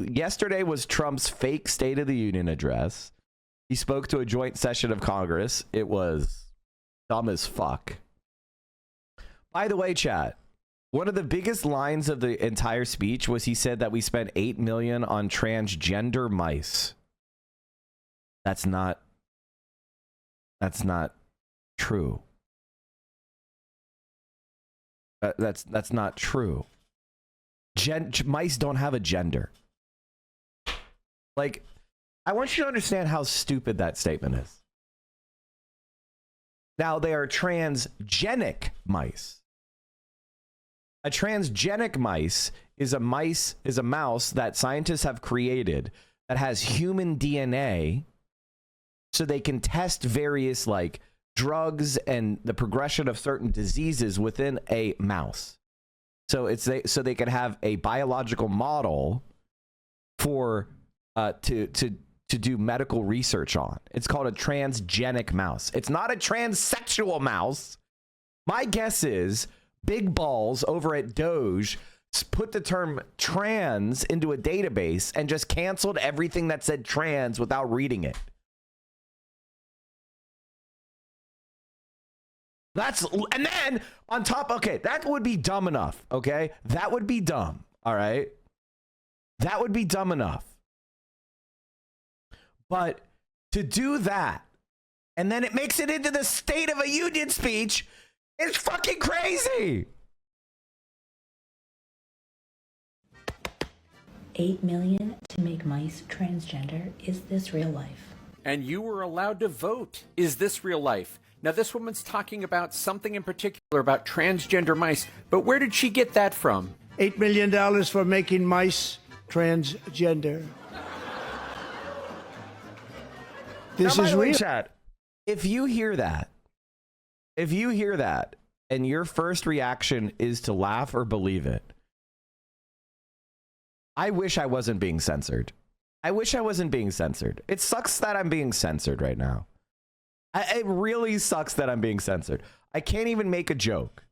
yesterday was Trump's fake State of the Union address. He spoke to a joint session of Congress. It was dumb as fuck. By the way, chat, one of the biggest lines of the entire speech was he said that we spent $8 million on transgender mice. That's not true. That's not true. Mice don't have a gender. Like, I want you to understand how stupid that statement is. Now, they are transgenic mice. A transgenic mice is a mouse that scientists have created that has human DNA, so they can test various like drugs and the progression of certain diseases within a mouse. So so they can have a biological model for to do medical research on. It's called a transgenic mouse. It's not a transsexual mouse. My guess is Big Balls over at Doge put the term trans into a database and just canceled everything that said trans without reading it. And then on top, okay, that would be dumb enough, okay? That would be dumb, all right? That would be dumb enough. But to do that, and then it makes it into the State of a Union speech, is fucking crazy. $8 million to make mice transgender. Is this real life? And you were allowed to vote. Is this real life? Now, this woman's talking about something in particular about transgender mice, but where did she get that from? $8 million for making mice transgender. This is real. Chat, if you hear that, and your first reaction is to laugh or believe it, I wish I wasn't being censored. I wish I wasn't being censored. It sucks that I'm being censored right now. It really sucks that I'm being censored. I can't even make a joke.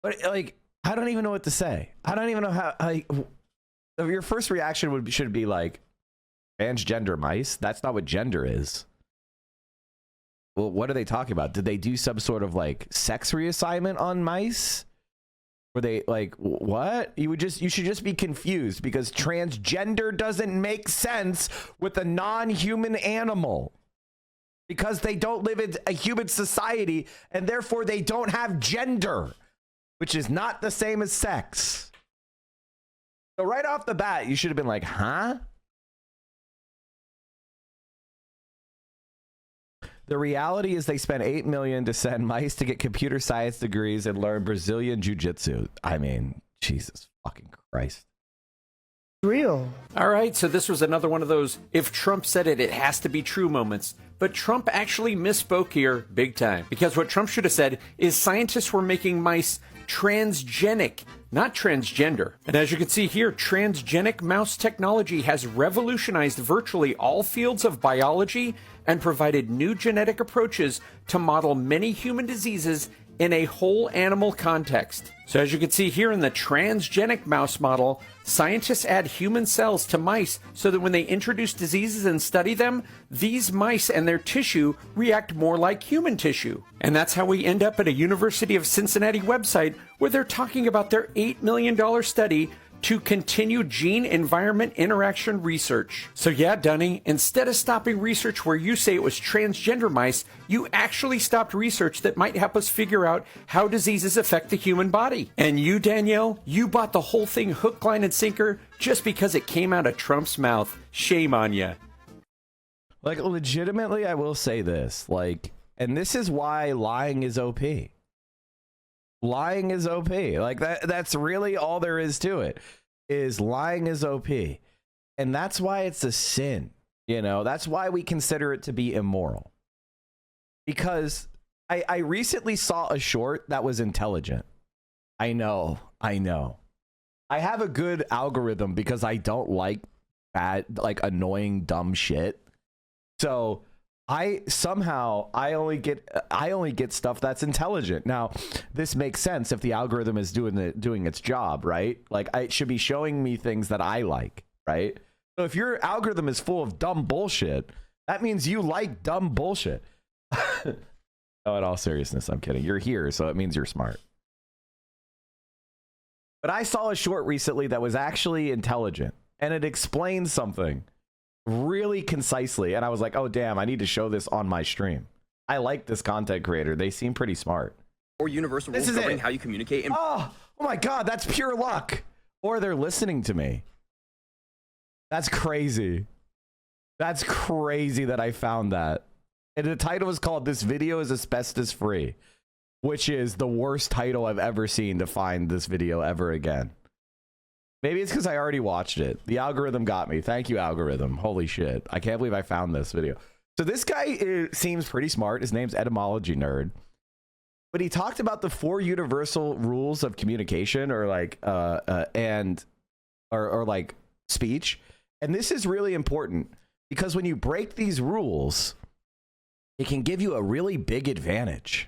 But like, I don't even know what to say. I don't even know how. Your first reaction should be like, transgender mice? That's not what gender is. Well, what are they talking about? Did they do some sort of like sex reassignment on mice? Were they like, what? You should just be confused because transgender doesn't make sense with a non-human animal because they don't live in a human society and therefore they don't have gender, which is not the same as sex. So right off the bat, you should have been like, huh? The reality is they spent $8 million to send mice to get computer science degrees and learn Brazilian jiu-jitsu. I mean, Jesus fucking Christ. Real. All right, so this was another one of those, if Trump said it, it has to be true moments. But Trump actually misspoke here big time. Because what Trump should have said is scientists were making mice transgenic, not transgender. And as you can see here, transgenic mouse technology has revolutionized virtually all fields of biology and provided new genetic approaches to model many human diseases in a whole animal context. So as you can see here in the transgenic mouse model, scientists add human cells to mice so that when they introduce diseases and study them, these mice and their tissue react more like human tissue. And that's how we end up at a University of Cincinnati website where they're talking about their $8 million study to continue gene-environment interaction research. So yeah, Dunny, instead of stopping research where you say it was transgender mice, you actually stopped research that might help us figure out how diseases affect the human body. And you, Danielle, you bought the whole thing hook, line, and sinker just because it came out of Trump's mouth. Shame on ya. Like, legitimately, I will say this. Like, and this is why lying is OP. Lying is OP. Like that's really all there is to it, is lying is OP. And that's why it's a sin. You know, that's why we consider it to be immoral. Because I recently saw a short that was intelligent. I know. I have a good algorithm because I don't like bad, like annoying, dumb shit. So I only get stuff that's intelligent. Now, this makes sense if the algorithm is doing its job, right? Like it should be showing me things that I like, right? So if your algorithm is full of dumb bullshit, that means you like dumb bullshit. No, in all seriousness, I'm kidding. You're here, so it means you're smart. But I saw a short recently that was actually intelligent, and it explained something really concisely, and I was like, oh damn, I need to show this on my stream. I like this content creator. They seem pretty smart. Or universal rules governing how you communicate. And oh my god, that's pure luck. Or they're listening to me. That's crazy. That's crazy that I found that. And the title is called "This Video is Asbestos Free," which is the worst title I've ever seen to find this video ever again. Maybe it's because I already watched it. The algorithm got me. Thank you, algorithm. Holy shit. I can't believe I found this video. So this guy seems pretty smart. His name's Etymology Nerd. But he talked about the 4 universal rules of communication, or like or like speech. And this is really important because when you break these rules, it can give you a really big advantage.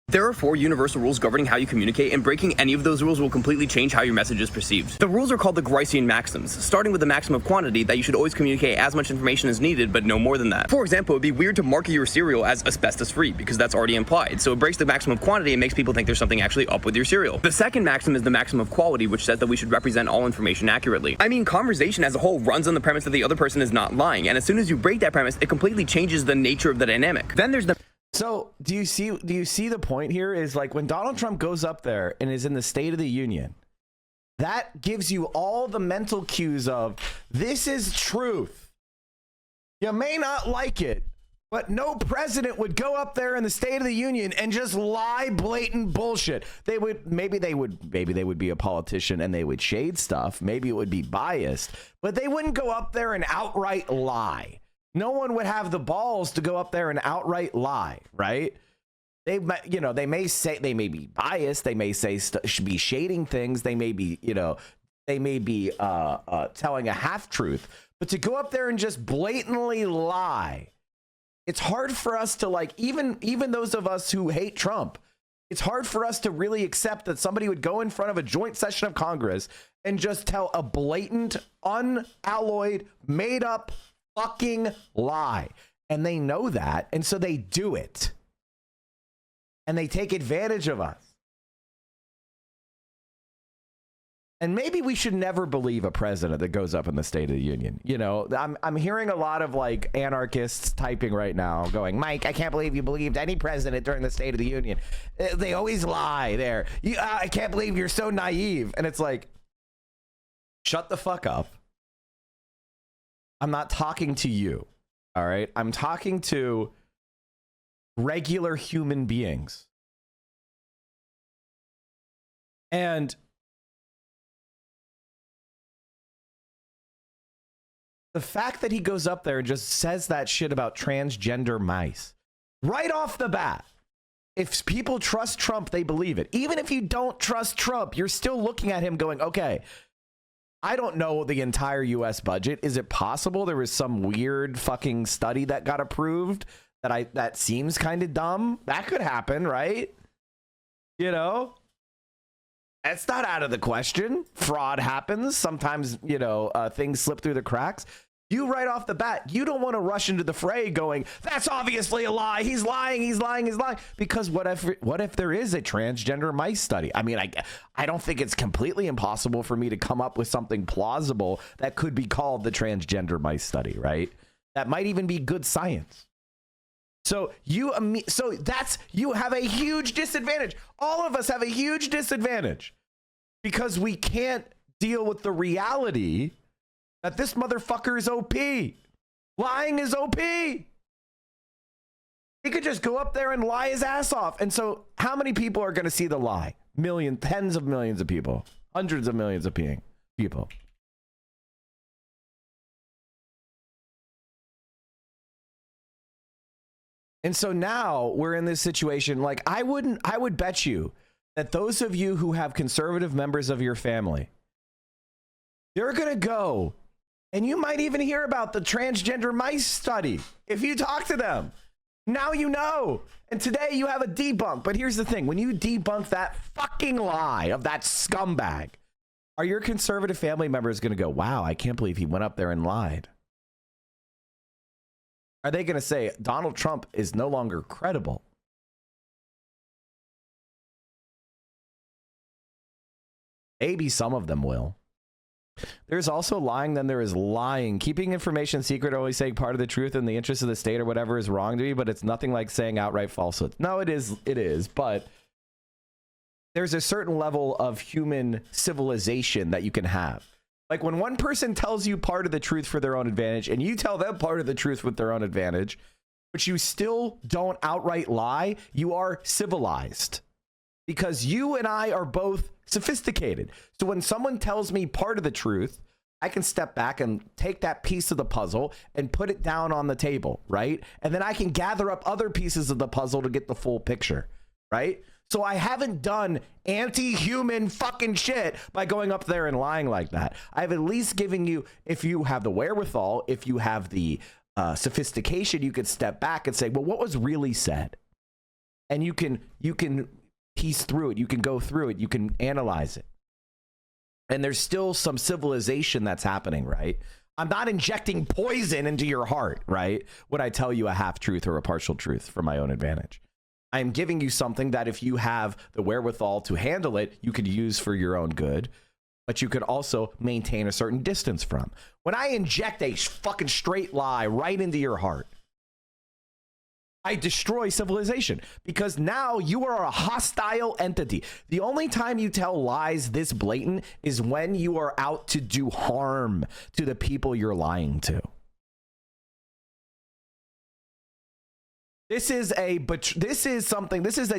there are 4 universal rules governing how you communicate, and breaking any of those rules will completely change how your message is perceived. The rules are called the Gricean maxims, starting with the maxim of quantity that you should always communicate as much information as needed, but no more than that. For example, it would be weird to market your cereal as asbestos-free, because that's already implied, so it breaks the maxim of quantity and makes people think there's something actually up with your cereal. The second maxim is the maxim of quality, which says that we should represent all information accurately. I mean, conversation as a whole runs on the premise that the other person is not lying, and as soon as you break that premise, it completely changes the nature of the dynamic. Then there's the So do you see the point here is, like, when Donald Trump goes up there and is in the State of the Union, that gives you all the mental cues of this is truth. You may not like it, but no president would go up there in the State of the Union and just lie blatant bullshit. Maybe they would be a politician and they would shade stuff. Maybe it would be biased, but they wouldn't go up there and outright lie. No one would have the balls to go up there and outright lie, right? They may say, they may be biased. They may say should be shading things. They may be, telling a half truth. But to go up there and just blatantly lie, it's hard for us to, like, even those of us who hate Trump, it's hard for us to really accept that somebody would go in front of a joint session of Congress and just tell a blatant, unalloyed, made up fucking lie. And they know that, and so they do it. And they take advantage of us. And maybe we should never believe a president that goes up in the State of the Union. You know, I'm hearing a lot of, like, anarchists typing right now going, Mike, I can't believe you believed any president during the State of the Union. They always lie there. I can't believe you're so naive. And it's like, shut the fuck up. I'm not talking to you, all right? I'm talking to regular human beings. And the fact that he goes up there and just says that shit about transgender mice, right off the bat, if people trust Trump, they believe it. Even if you don't trust Trump, you're still looking at him going, okay, I don't know the entire US budget. Is it possible there was some weird fucking study that got approved that seems kind of dumb? That could happen, right? You know, it's not out of the question. Fraud happens. Sometimes, things slip through the cracks. You right off the bat, you don't want to rush into the fray going, that's obviously a lie. He's lying. He's lying. He's lying. Because what if there is a transgender mice study? I mean, I don't think it's completely impossible for me to come up with something plausible that could be called the transgender mice study, right? That might even be good science. So you have a huge disadvantage. All of us have a huge disadvantage because we can't deal with the reality that this motherfucker is OP. Lying is OP. He could just go up there and lie his ass off. And so how many people are going to see the lie? Tens of millions of people. Hundreds of millions of people. And so now we're in this situation. Like, I would bet you that those of you who have conservative members of your family, They're going to go, and you might even hear about the transgender mice study if you talk to them. Now you know. And today you have a debunk. But here's the thing. When you debunk that fucking lie of that scumbag, are your conservative family members going to go, wow, I can't believe he went up there and lied? Are they going to say Donald Trump is no longer credible? Maybe some of them will. There's also lying, then there is lying. Keeping information secret, or only saying part of the truth in the interest of the state or whatever is wrong to me, but it's nothing like saying outright falsehood. No, it is, but there's a certain level of human civilization that you can have. Like when one person tells you part of the truth for their own advantage, and you tell them part of the truth with their own advantage, but you still don't outright lie, you are civilized. Because you and I are both sophisticated. So when someone tells me part of the truth, I can step back and take that piece of the puzzle and put it down on the table, right? And then I can gather up other pieces of the puzzle to get the full picture, right? So I haven't done anti-human fucking shit by going up there and lying like that. I've at least given you, if you have the wherewithal, if you have the sophistication, you could step back and say, well, what was really said? And you can piece through it. You can go through it. You can analyze it. And there's still some civilization that's happening, right? I'm not injecting poison into your heart, right? When I tell you a half truth or a partial truth for my own advantage. I'm giving you something that if you have the wherewithal to handle it, you could use for your own good, but you could also maintain a certain distance from. When I inject a fucking straight lie right into your heart, I destroy civilization, because now you are a hostile entity. The only time you tell lies this blatant is when you are out to do harm to the people you're lying to. This is a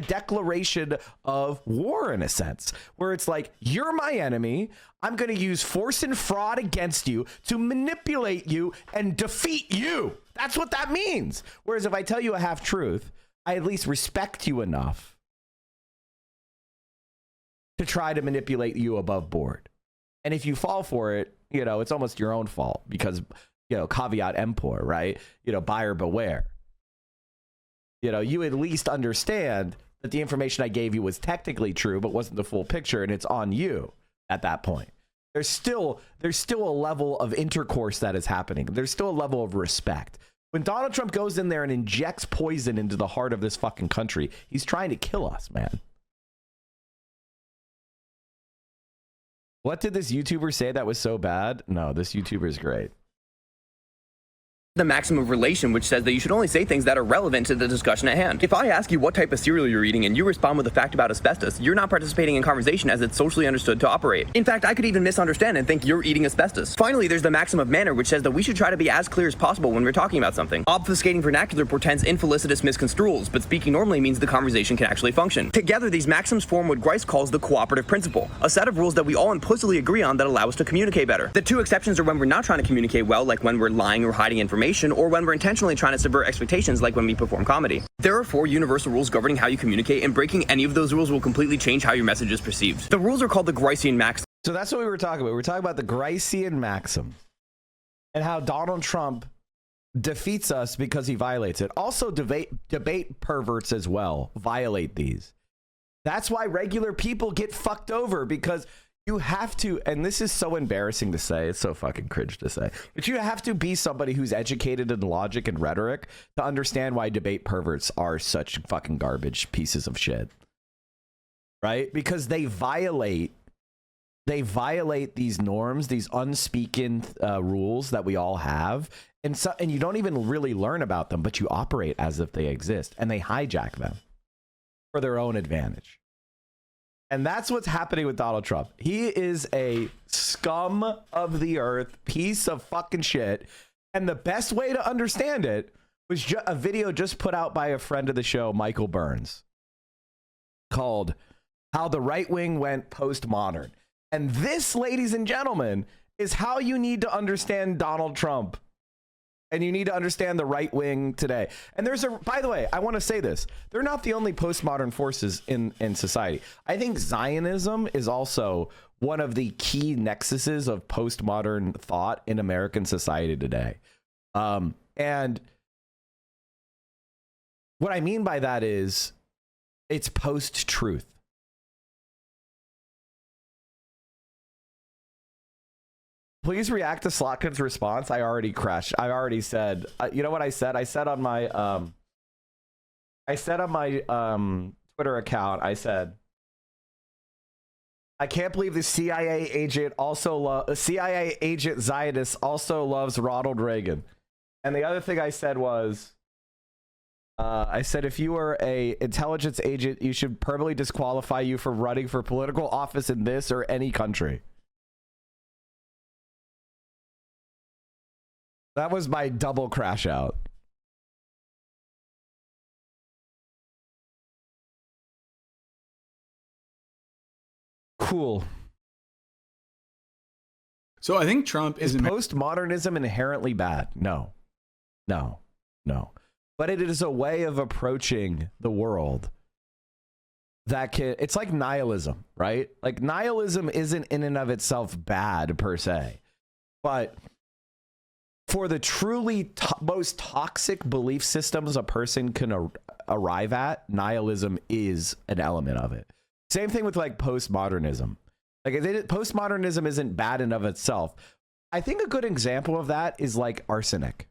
declaration of war in a sense, where it's like, you're my enemy. I'm going to use force and fraud against you to manipulate you and defeat you. That's what that means. Whereas if I tell you a half truth, I at least respect you enough to try to manipulate you above board. And if you fall for it, you know, it's almost your own fault, because, you know, caveat emptor, right? You know, buyer beware. You know, you at least understand that the information I gave you was technically true, but wasn't the full picture, and it's on you at that point. There's still a level of intercourse that is happening. There's still a level of respect. When Donald Trump goes in there and injects poison into the heart of this fucking country, he's trying to kill us, man. What did this YouTuber say that was so bad? No, this YouTuber is great. The maxim of relation, which says that you should only say things that are relevant to the discussion at hand. If I ask you what type of cereal you're eating and you respond with a fact about asbestos, you're not participating in conversation as it's socially understood to operate. In fact, I could even misunderstand and think you're eating asbestos. Finally, there's the maxim of manner, which says that we should try to be as clear as possible when we're talking about something. Obfuscating vernacular portends infelicitous misconstruals, but speaking normally means the conversation can actually function. Together, these maxims form what Grice calls the cooperative principle, a set of rules that we all implicitly agree on that allow us to communicate better. The two exceptions are when we're not trying to communicate well, like when we're lying or hiding information, or when we're intentionally trying to subvert expectations, like when we perform comedy. There are 4 universal rules governing how you communicate, and breaking any of those rules will completely change how your message is perceived. The rules are called the Gricean maxims. So that's what we were talking about. We were talking about the Gricean maxim and how Donald Trump defeats us because he violates it. Also, debate perverts as well violate these. That's why regular people get fucked over, because you have to, and this is so embarrassing to say, it's so fucking cringe to say, but you have to be somebody who's educated in logic and rhetoric to understand why debate perverts are such fucking garbage pieces of shit. Right? Because they violate these norms, these unspoken rules that we all have. And you don't even really learn about them, but you operate as if they exist, and they hijack them for their own advantage. And that's what's happening with Donald Trump. He is a scum of the earth piece of fucking shit. And the best way to understand it was a video just put out by a friend of the show, Michael Burns, called How the Right Wing Went Postmodern. And this, ladies and gentlemen, is how you need to understand Donald Trump And you need to understand the right wing today. And by the way, I want to say this. They're not the only postmodern forces in society. I think Zionism is also one of the key nexuses of postmodern thought in American society today. And what I mean by that is it's post-truth. Please react to Slotkin's response. I already crashed. I already said, you know what I said? I said on my Twitter account, I said, I can't believe the CIA agent CIA agent Zionist also loves Ronald Reagan. And the other thing I said was, I said, if you were a intelligence agent, you should permanently disqualify you from running for political office in this or any country. That was my double crash out. Cool. So I think Trump is postmodernism inherently bad? No. But it is a way of approaching the world that it's like nihilism, right? Like nihilism isn't in and of itself bad per se, but for the truly most toxic belief systems a person can arrive at, nihilism is an element of it. Same thing with like postmodernism. Like postmodernism isn't bad in of itself. I think a good example of that is like arsenic.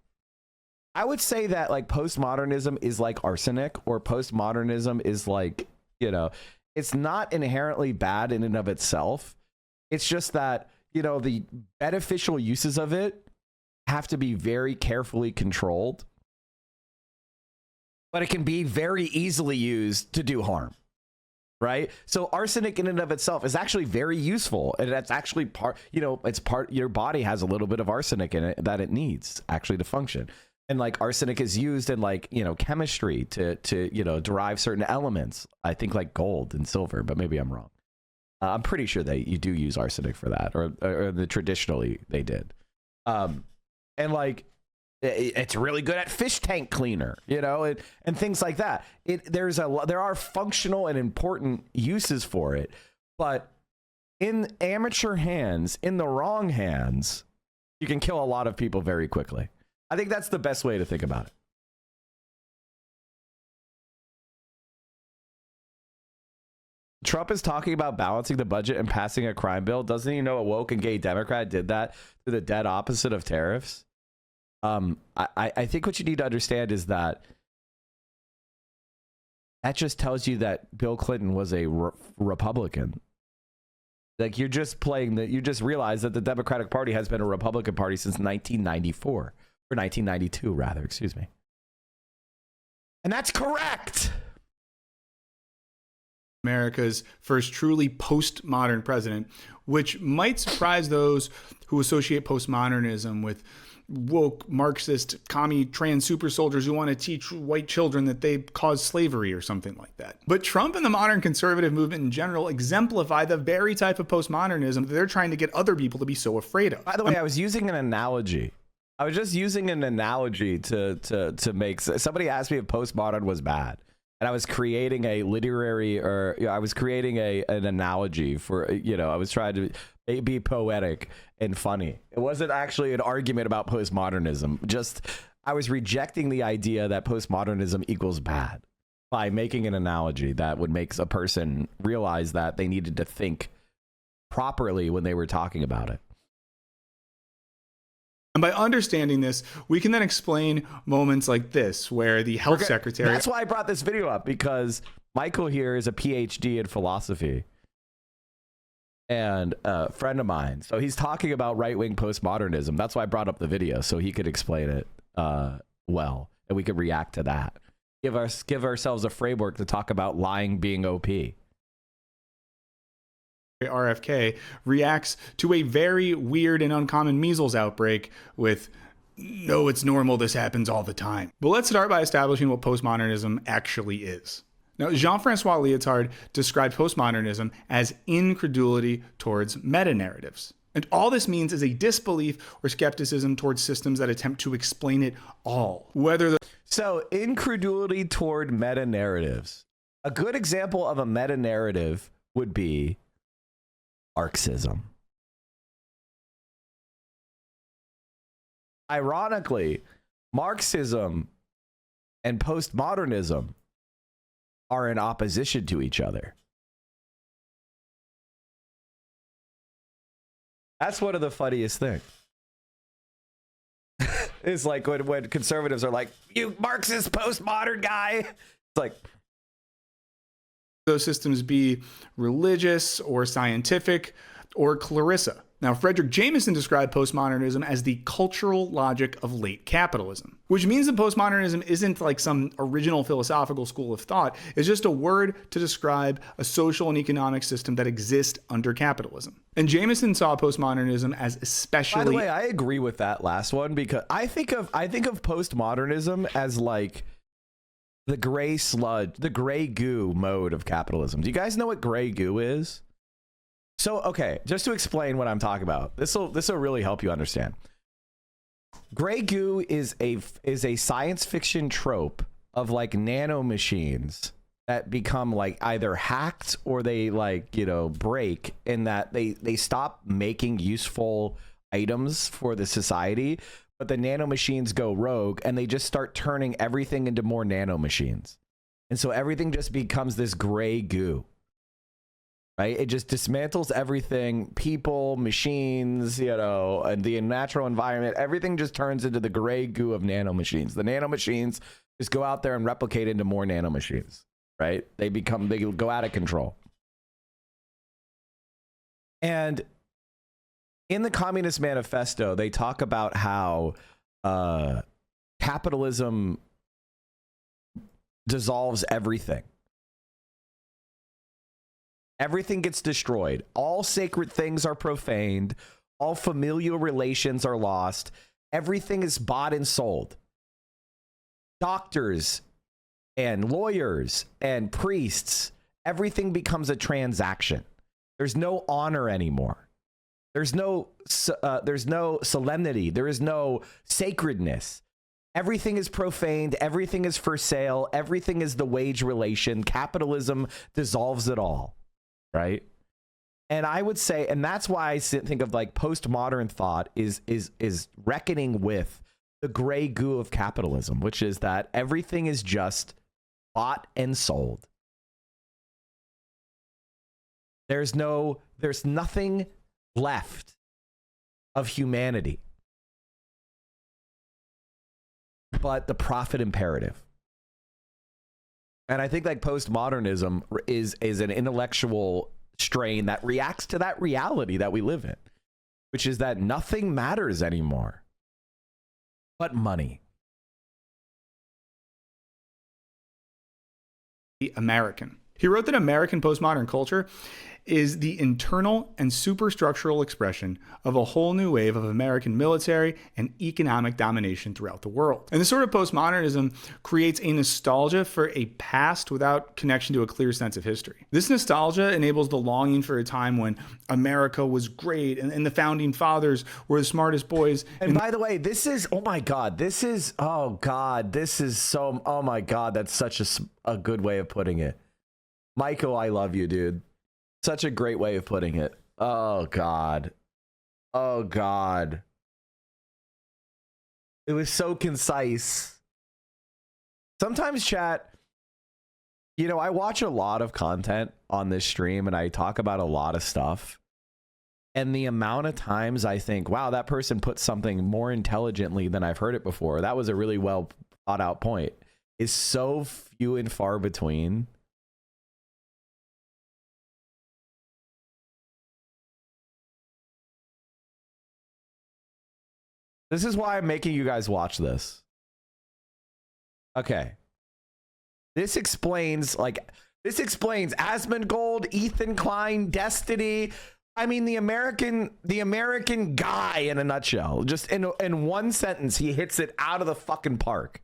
I would say that like postmodernism is like arsenic, or postmodernism is like, you know, it's not inherently bad in and of itself. It's just that, you know, the beneficial uses of it have to be very carefully controlled, but it can be very easily used to do harm, right? So arsenic in and of itself is actually very useful, and that's actually part, you know, it's part, your body has a little bit of arsenic in it that it needs actually to function. And like arsenic is used in like, you know, chemistry to you know, derive certain elements. I think like gold and silver, but maybe I'm wrong. I'm pretty sure you do use arsenic for that, or traditionally they did. And like, it's really good at fish tank cleaner, you know, and things like that. There are functional and important uses for it, but in amateur hands, in the wrong hands, you can kill a lot of people very quickly. I think that's the best way to think about it. Trump is talking about balancing the budget and passing a crime bill. Doesn't he know a woke and gay Democrat did that to the dead opposite of tariffs? I think what you need to understand is that just tells you that Bill Clinton was a Republican. Like you just realize that the Democratic Party has been a Republican Party since 1994, or 1992 rather, excuse me. And that's correct. America's first truly postmodern president, which might surprise those who associate postmodernism with woke, Marxist, commie, trans super soldiers who want to teach white children that they caused slavery or something like that. But Trump and the modern conservative movement in general exemplify the very type of postmodernism that they're trying to get other people to be so afraid of. By the way, I was using an analogy. I was just using an analogy to make... Somebody asked me if postmodern was bad. And I was creating a literary, or you know, I was creating an analogy for, you know, I was trying to be poetic and funny. It wasn't actually an argument about postmodernism. Just, I was rejecting the idea that postmodernism equals bad by making an analogy that would make a person realize that they needed to think properly when they were talking about it. And by understanding this, we can then explain moments like this, where the health secretary... That's why I brought this video up, because Michael here is a PhD in philosophy and a friend of mine. So he's talking about right-wing postmodernism. That's why I brought up the video, so he could explain it well, and we could react to that. Give ourselves a framework to talk about lying being OP. RFK reacts to a very weird and uncommon measles outbreak with, "No, it's normal, this happens all the time." But let's start by establishing what postmodernism actually is. Now, Jean-Francois Lyotard described postmodernism as incredulity towards meta-narratives. And all this means is a disbelief or skepticism towards systems that attempt to explain it all. So incredulity toward meta-narratives. A good example of a meta-narrative would be Marxism. Ironically, Marxism and postmodernism are in opposition to each other. That's one of the funniest things. It's like when conservatives are like, you Marxist postmodern guy. It's like, those systems be religious or scientific or Clarissa. Now, Frederick Jameson described postmodernism as the cultural logic of late capitalism, which means that postmodernism isn't like some original philosophical school of thought. It's just a word to describe a social and economic system that exists under capitalism. And Jameson saw postmodernism as especially... By the way, I agree with that last one, because I think of postmodernism as like the gray sludge, the gray goo mode of capitalism. Do you guys know what gray goo is? So, okay, just to explain what I'm talking about, this will really help you understand. Gray goo is a science fiction trope of like nanomachines that become like either hacked or they like, you know, break, in that they stop making useful items for the society, but the nanomachines go rogue and they just start turning everything into more nanomachines. And so everything just becomes this gray goo. Right? It just dismantles everything, people, machines, you know, and the natural environment. Everything just turns into the gray goo of nanomachines. The nanomachines just go out there and replicate into more nanomachines, right? They go out of control. And in the Communist Manifesto, they talk about how capitalism dissolves everything. Everything gets destroyed. All sacred things are profaned. All familial relations are lost. Everything is bought and sold. Doctors and lawyers and priests, everything becomes a transaction. There's no honor anymore. There's no solemnity. There is no sacredness. Everything is profaned. Everything is for sale. Everything is the wage relation. Capitalism dissolves it all. Right. And I would say, and that's why I think of like postmodern thought is reckoning with the gray goo of capitalism, which is that everything is just bought and sold. There's nothing left of humanity but the profit imperative. And I think like postmodernism is an intellectual strain that reacts to that reality that we live in, which is that nothing matters anymore but money. The American. He wrote that American postmodern culture is the internal and superstructural expression of a whole new wave of American military and economic domination throughout the world. And this sort of postmodernism creates a nostalgia for a past without connection to a clear sense of history. This nostalgia enables the longing for a time when America was great and the founding fathers were the smartest boys. And by the way, this is, oh my God, that's such a good way of putting it. Michael, I love you, dude. Such a great way of putting it. Oh, God. Oh, God. It was so concise. Sometimes, chat, you know, I watch a lot of content on this stream and I talk about a lot of stuff. And the amount of times I think, wow, that person put something more intelligently than I've heard it before. That was a really well thought out point. Is so few and far between. This is why I'm making you guys watch this. Okay. This explains Asmongold, Ethan Klein, Destiny. I mean, the American guy in a nutshell. Just in one sentence, he hits it out of the fucking park.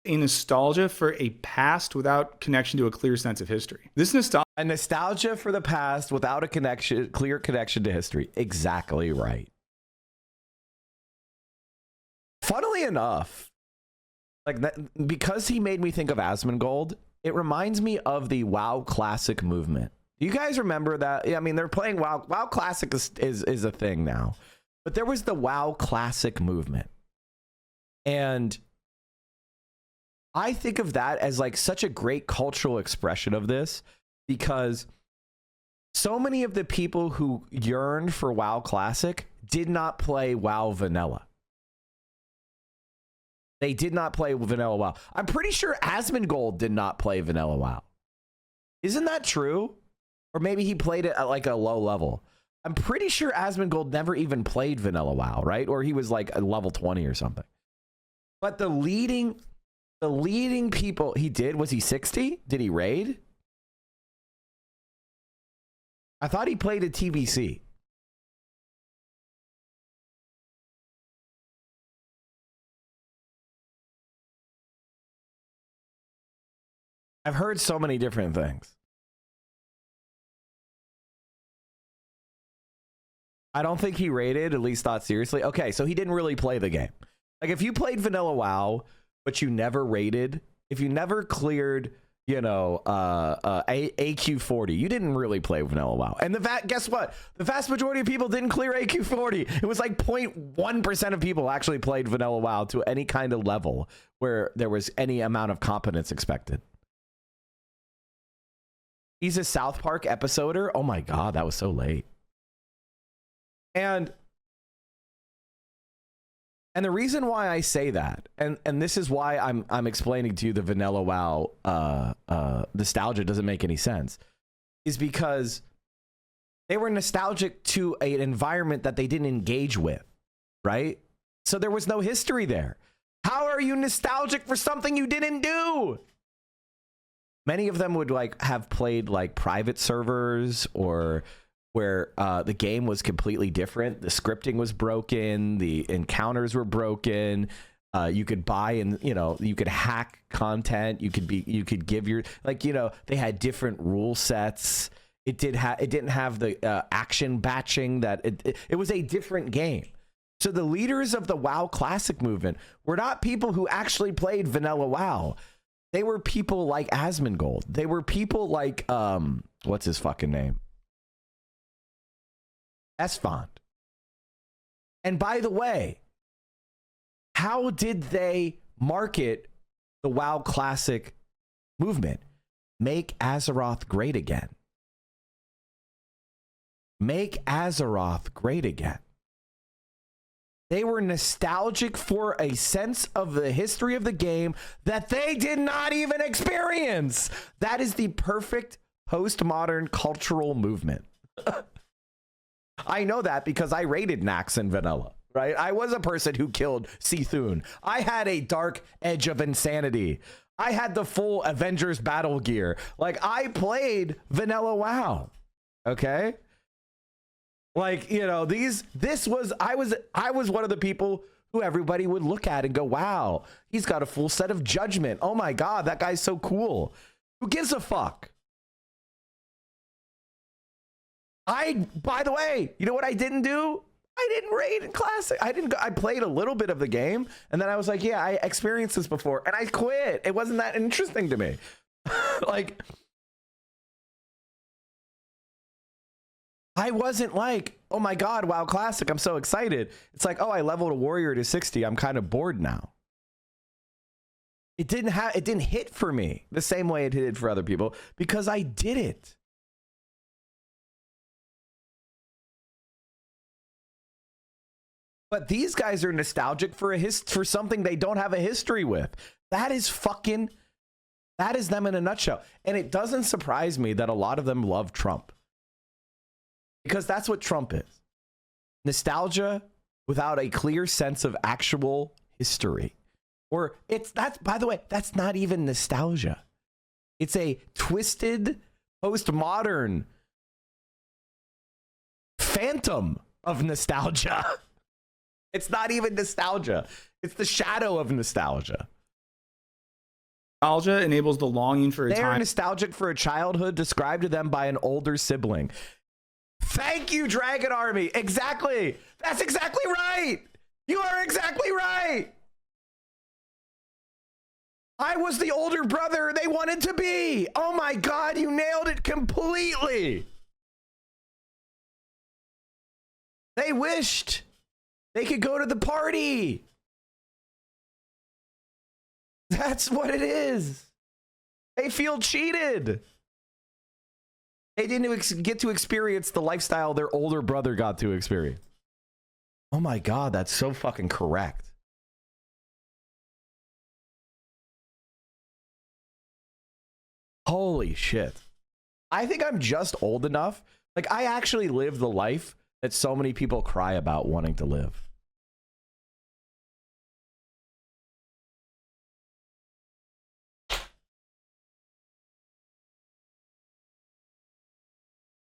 A nostalgia for a past without connection to a clear sense of history. This nostalgia A nostalgia for the past without a clear connection to history. Exactly right. Funnily enough, like that, because he made me think of Asmongold, it reminds me of the WoW Classic movement. Do you guys remember that? Yeah, I mean, they're playing WoW. WoW Classic is a thing now, but there was the WoW Classic movement, and I think of that as like such a great cultural expression of this, because so many of the people who yearned for WoW Classic did not play WoW Vanilla. They did not play Vanilla WoW. I'm pretty sure Asmongold did not play Vanilla WoW. Isn't that true? Or maybe he played it at like a low level. I'm pretty sure Asmongold never even played Vanilla WoW, right? Or he was like a level 20 or something. But the leading people he did, was he 60? Did he raid? I thought he played a TBC. I've heard so many different things. I don't think he raided, at least not seriously. Okay, so he didn't really play the game. Like if you played Vanilla WoW, but you never raided, if you never cleared, you know, AQ40, you didn't really play Vanilla WoW. And guess what? The vast majority of people didn't clear AQ40. It was like 0.1% of people actually played Vanilla WoW to any kind of level where there was any amount of competence expected. He's a South Park episoder. Oh my God, that was so late. And the reason why I say that, and this is why I'm explaining to you the Vanilla WoW nostalgia doesn't make any sense, is because they were nostalgic to an environment that they didn't engage with, right? So there was no history there. How are you nostalgic for something you didn't do? Many of them would like have played like private servers or where the game was completely different. The scripting was broken. The encounters were broken. You could buy and, you know, you could hack content. You could give your, like, you know, they had different rule sets. It didn't have the action batching that it was a different game. So the leaders of the WoW Classic movement were not people who actually played Vanilla WoW. They were people like Asmongold. They were people like, what's his fucking name? Esfand. And by the way, how did they market the WoW Classic movement? Make Azeroth great again. Make Azeroth great again. They were nostalgic for a sense of the history of the game that they did not even experience. That is the perfect postmodern cultural movement. I know that because I raided Nax in Vanilla, right? I was a person who killed Cthulhu. I had a dark edge of insanity. I had the full Avengers battle gear. Like, I played Vanilla WoW, okay? Like, you know, I was one of the people who everybody would look at and go, wow, he's got a full set of judgment. Oh my God, that guy's so cool. Who gives a fuck? By the way, you know what I didn't do? I didn't raid in Classic. I played a little bit of the game and then I was like, yeah, I experienced this before and I quit. It wasn't that interesting to me. Like, I wasn't like, oh my God, WoW Classic, I'm so excited. It's like, oh, I leveled a warrior to 60. I'm kind of bored now. It didn't hit for me the same way it did for other people because I did it. But these guys are nostalgic for for something they don't have a history with. That is them in a nutshell. And it doesn't surprise me that a lot of them love Trump. Because that's what Trump is. Nostalgia without a clear sense of actual history. Or by the way, that's not even nostalgia. It's a twisted, postmodern phantom of nostalgia. It's not even nostalgia. It's the shadow of nostalgia. Nostalgia enables the longing for a They are time. nostalgic for a childhood described to them by an older sibling. Thank you, Dragon Army. Exactly. That's exactly right. You are exactly right. I was the older brother they wanted to be. Oh my God, you nailed it completely. They wished they could go to the party. That's what it is. They feel cheated. They didn't get to experience the lifestyle their older brother got to experience. Oh my God, that's so fucking correct. Holy shit. I think I'm just old enough. Like, I actually live the life that so many people cry about wanting to live.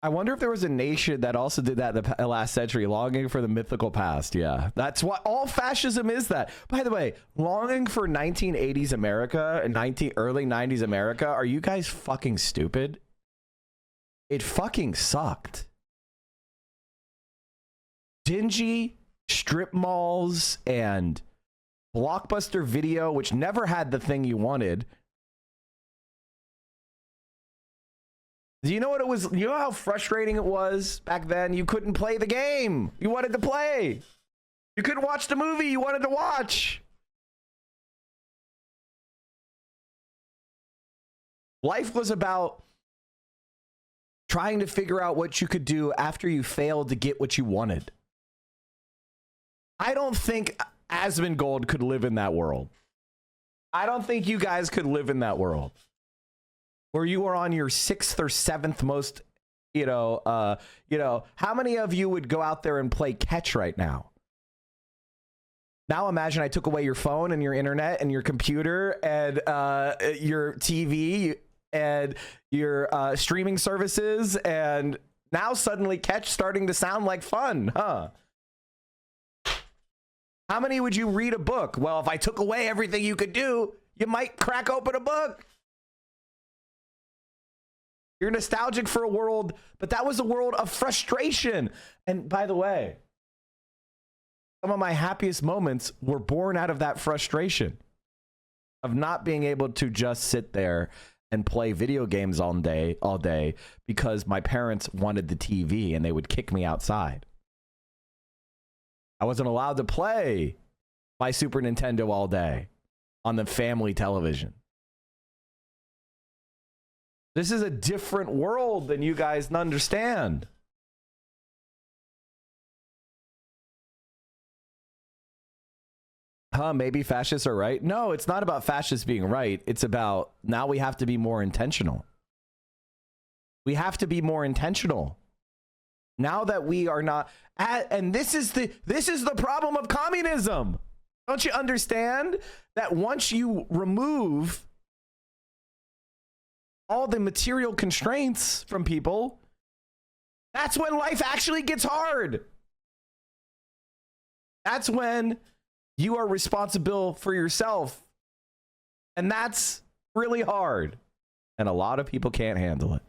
I wonder if there was a nation that also did that in the last century, longing for the mythical past. Yeah, that's what all fascism is. That, by the way, longing for 1980s America and early 90s America. Are you guys fucking stupid? It fucking sucked. Dingy strip malls and Blockbuster Video, which never had the thing you wanted. Do you know what it was? You know how frustrating it was back then? You couldn't play the game you wanted to play. You couldn't watch the movie you wanted to watch. Life was about trying to figure out what you could do after you failed to get what you wanted. I don't think Asmongold could live in that world. I don't think you guys could live in that world. Where you are on your 6th or 7th most, how many of you would go out there and play catch right now? Now imagine I took away your phone and your internet and your computer and your TV and your streaming services, and now suddenly catch starting to sound like fun, huh? How many would you read a book? Well, if I took away everything you could do, you might crack open a book. You're nostalgic for a world, but that was a world of frustration. And by the way, some of my happiest moments were born out of that frustration of not being able to just sit there and play video games all day because my parents wanted the TV and they would kick me outside. I wasn't allowed to play my Super Nintendo all day on the family television. This is a different world than you guys understand. Maybe fascists are right. No, it's not about fascists being right. It's about now we have to be more intentional. We have to be more intentional. Now that we are not and this is the problem of communism. Don't you understand that once you remove all the material constraints from people, that's when life actually gets hard. That's when you are responsible for yourself. And that's really hard. And a lot of people can't handle it.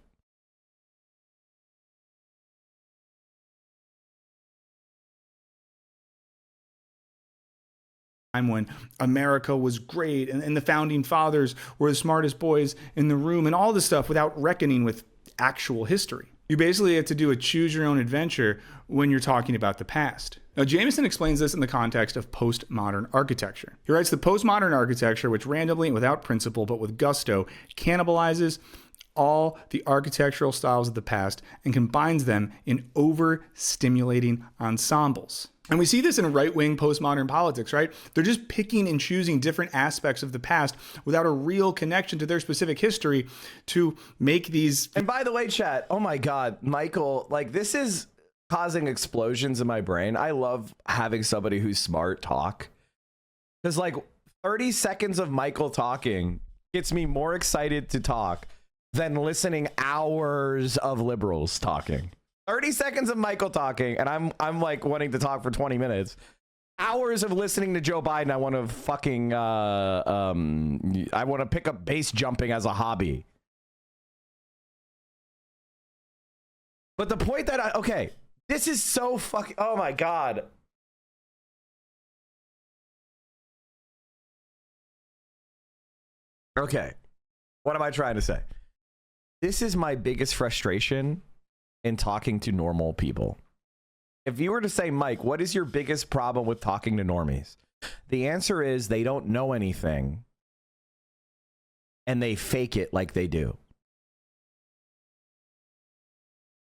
Time when America was great and the founding fathers were the smartest boys in the room and all this stuff without reckoning with actual history. You basically have to do a choose your own adventure when you're talking about the past. Now, Jameson explains this in the context of postmodern architecture. He writes, the postmodern architecture, which randomly and without principle but with gusto cannibalizes all the architectural styles of the past and combines them in over-stimulating ensembles. And we see this in right-wing postmodern politics, right? They're just picking and choosing different aspects of the past without a real connection to their specific history to make these. And by the way, chat, oh my God, Michael, like this is causing explosions in my brain. I love having somebody who's smart talk. Because like 30 seconds of Michael talking gets me more excited to talk than listening hours of liberals talking. 30 seconds of Michael talking, and I'm like wanting to talk for 20 minutes, hours of listening to Joe Biden, I want to fucking I want to pick up base jumping as a hobby. But the point that okay, this is so fucking, oh my God. Okay. What am I trying to say? This is my biggest frustration in talking to normal people. If you were to say, Mike, what is your biggest problem with talking to normies? The answer is they don't know anything and they fake it like they do.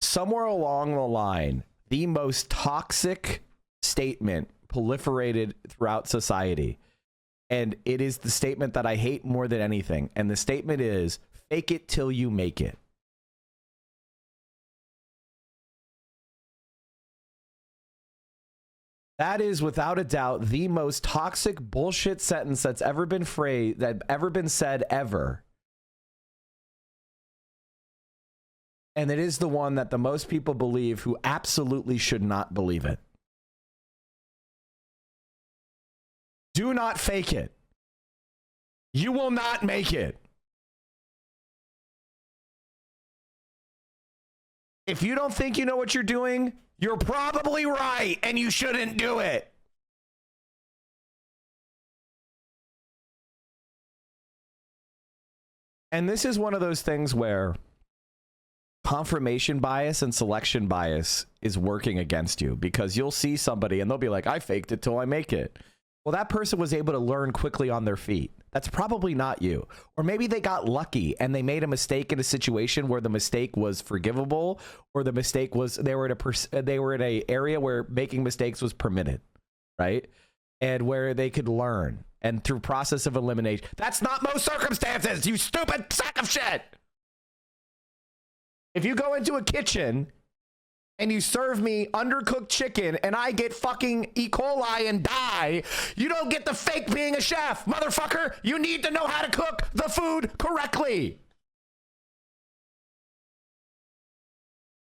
Somewhere along the line, the most toxic statement proliferated throughout society. And it is the statement that I hate more than anything. And the statement is, fake it till you make it. That is without a doubt the most toxic bullshit sentence that's ever been phrased, that ever been said ever. And it is the one that the most people believe who absolutely should not believe it. Do not fake it. You will not make it. If you don't think you know what you're doing, you're probably right and you shouldn't do it. And this is one of those things where confirmation bias and selection bias is working against you, because you'll see somebody and they'll be like, I faked it till I make it. Well, that person was able to learn quickly on their feet. That's probably not you. Or maybe they got lucky and they made a mistake in a situation where the mistake was forgivable, or the mistake was they were in a area where making mistakes was permitted, right? And where they could learn, and through process of elimination. That's not most circumstances, you stupid sack of shit. If you go into a kitchen and you serve me undercooked chicken and I get fucking E. coli and die, you don't get to fake being a chef, motherfucker. You need to know how to cook the food correctly.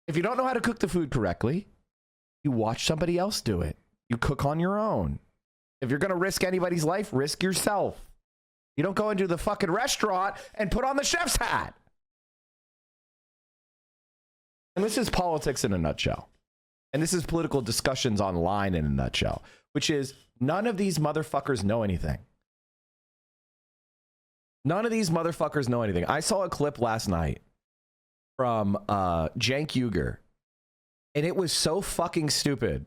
If you don't know how to cook the food correctly, you watch somebody else do it. You cook on your own. If you're going to risk anybody's life, risk yourself. You don't go into the fucking restaurant and put on the chef's hat. And this is politics in a nutshell. And this is political discussions online in a nutshell, which is none of these motherfuckers know anything. None of these motherfuckers know anything. I saw a clip last night from Cenk Uygur, and it was so fucking stupid.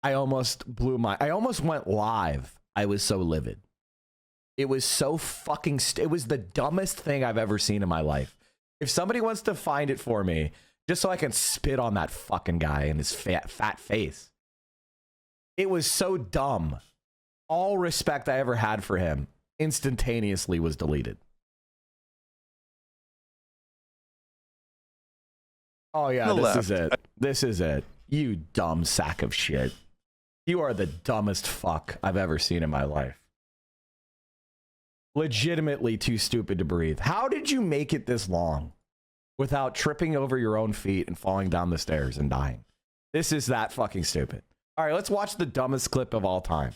I almost went live. I was so livid. It was so fucking it was the dumbest thing I've ever seen in my life. If somebody wants to find it for me, just so I can spit on that fucking guy and his fat face. It was so dumb. All respect I ever had for him instantaneously was deleted. Oh yeah, this is it. This is it. You dumb sack of shit. You are the dumbest fuck I've ever seen in my life. Legitimately too stupid to breathe. How did you make it this long without tripping over your own feet and falling down the stairs and dying? This is that fucking stupid. All right, let's watch the dumbest clip of all time.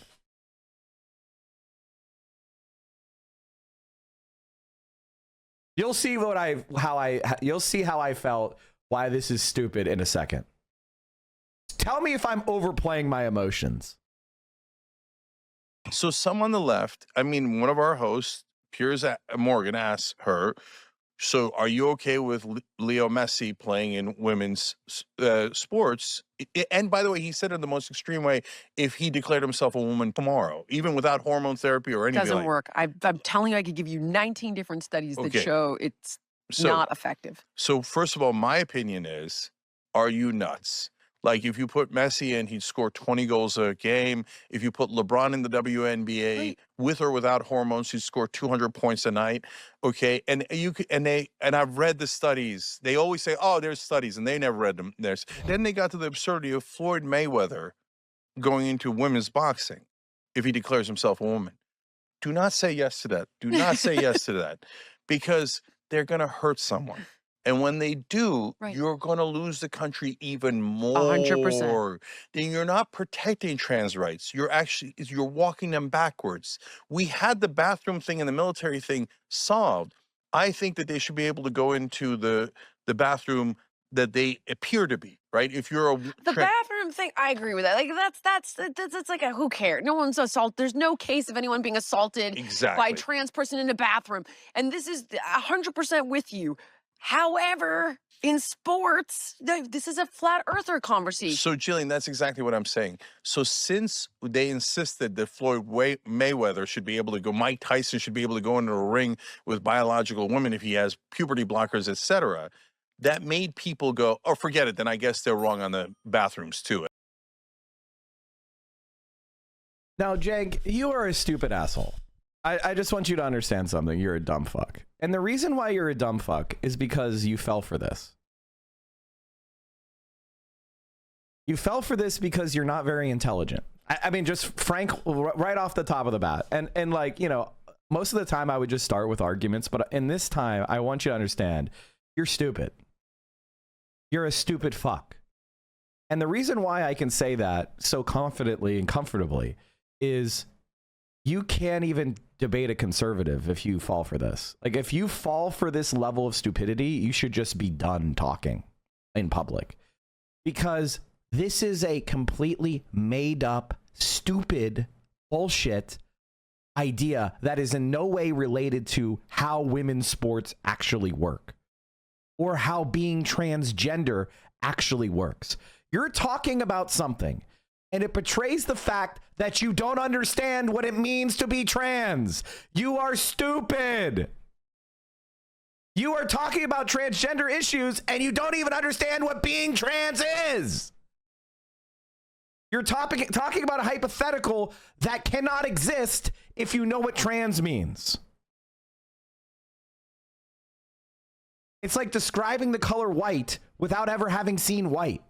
You'll see you'll see how I felt, why this is stupid in a second. Tell me if I'm overplaying my emotions. So some on the left, I mean, one of our hosts, Piers Morgan, asked her, so are you okay with Leo Messi playing in women's sports? And by the way, he said it in the most extreme way, if he declared himself a woman tomorrow, even without hormone therapy or anything. Doesn't work. I'm telling you, I could give you 19 different studies that show it's not effective. So first of all, my opinion is, are you nuts? Like, if you put Messi in, he'd score 20 goals a game. If you put LeBron in the WNBA, with or without hormones, he'd score 200 points a night. Okay, and I've read the studies. They always say, "Oh, there's studies," and they never read them. Then they got to the absurdity of Floyd Mayweather going into women's boxing if he declares himself a woman. Do not say yes to that. Do not say yes to that, because they're going to hurt someone. And when they do, Right. you're going to lose the country even 100%. more. Then you're not protecting trans rights. You're walking them backwards. We had the bathroom thing and the military thing solved. I think that they should be able to go into the bathroom that they appear to be, right? If you're The bathroom thing, I agree with that. Like that's like a who cares? No one's assaulted. There's no case of anyone being assaulted by exactly. a trans person in a bathroom. And this is 100% with you. However, in sports, this is a flat earther conversation. So, Jillian, that's exactly what I'm saying. So, since they insisted that Floyd Mayweather should be able to go, Mike Tyson should be able to go into a ring with biological women if he has puberty blockers, etc., that made people go, oh, forget it. Then I guess they're wrong on the bathrooms too. Now, Cenk, you are a stupid asshole. I just want you to understand something. You're a dumb fuck. And the reason why you're a dumb fuck is because you fell for this. You fell for this because you're not very intelligent. I mean, just frank, right off the top of the bat. And like, you know, most of the time I would just start with arguments. But in this time, I want you to understand, you're stupid. You're a stupid fuck. And the reason why I can say that so confidently and comfortably is you can't even debate a conservative if you fall for this. Like, if you fall for this level of stupidity, you should just be done talking in public. Because this is a completely made up, stupid, bullshit idea that is in no way related to how women's sports actually work or how being transgender actually works. You're talking about something, and it betrays the fact that you don't understand what it means to be trans. You are stupid. You are talking about transgender issues, and you don't even understand what being trans is. You're talking about a hypothetical that cannot exist if you know what trans means. It's like describing the color white without ever having seen white.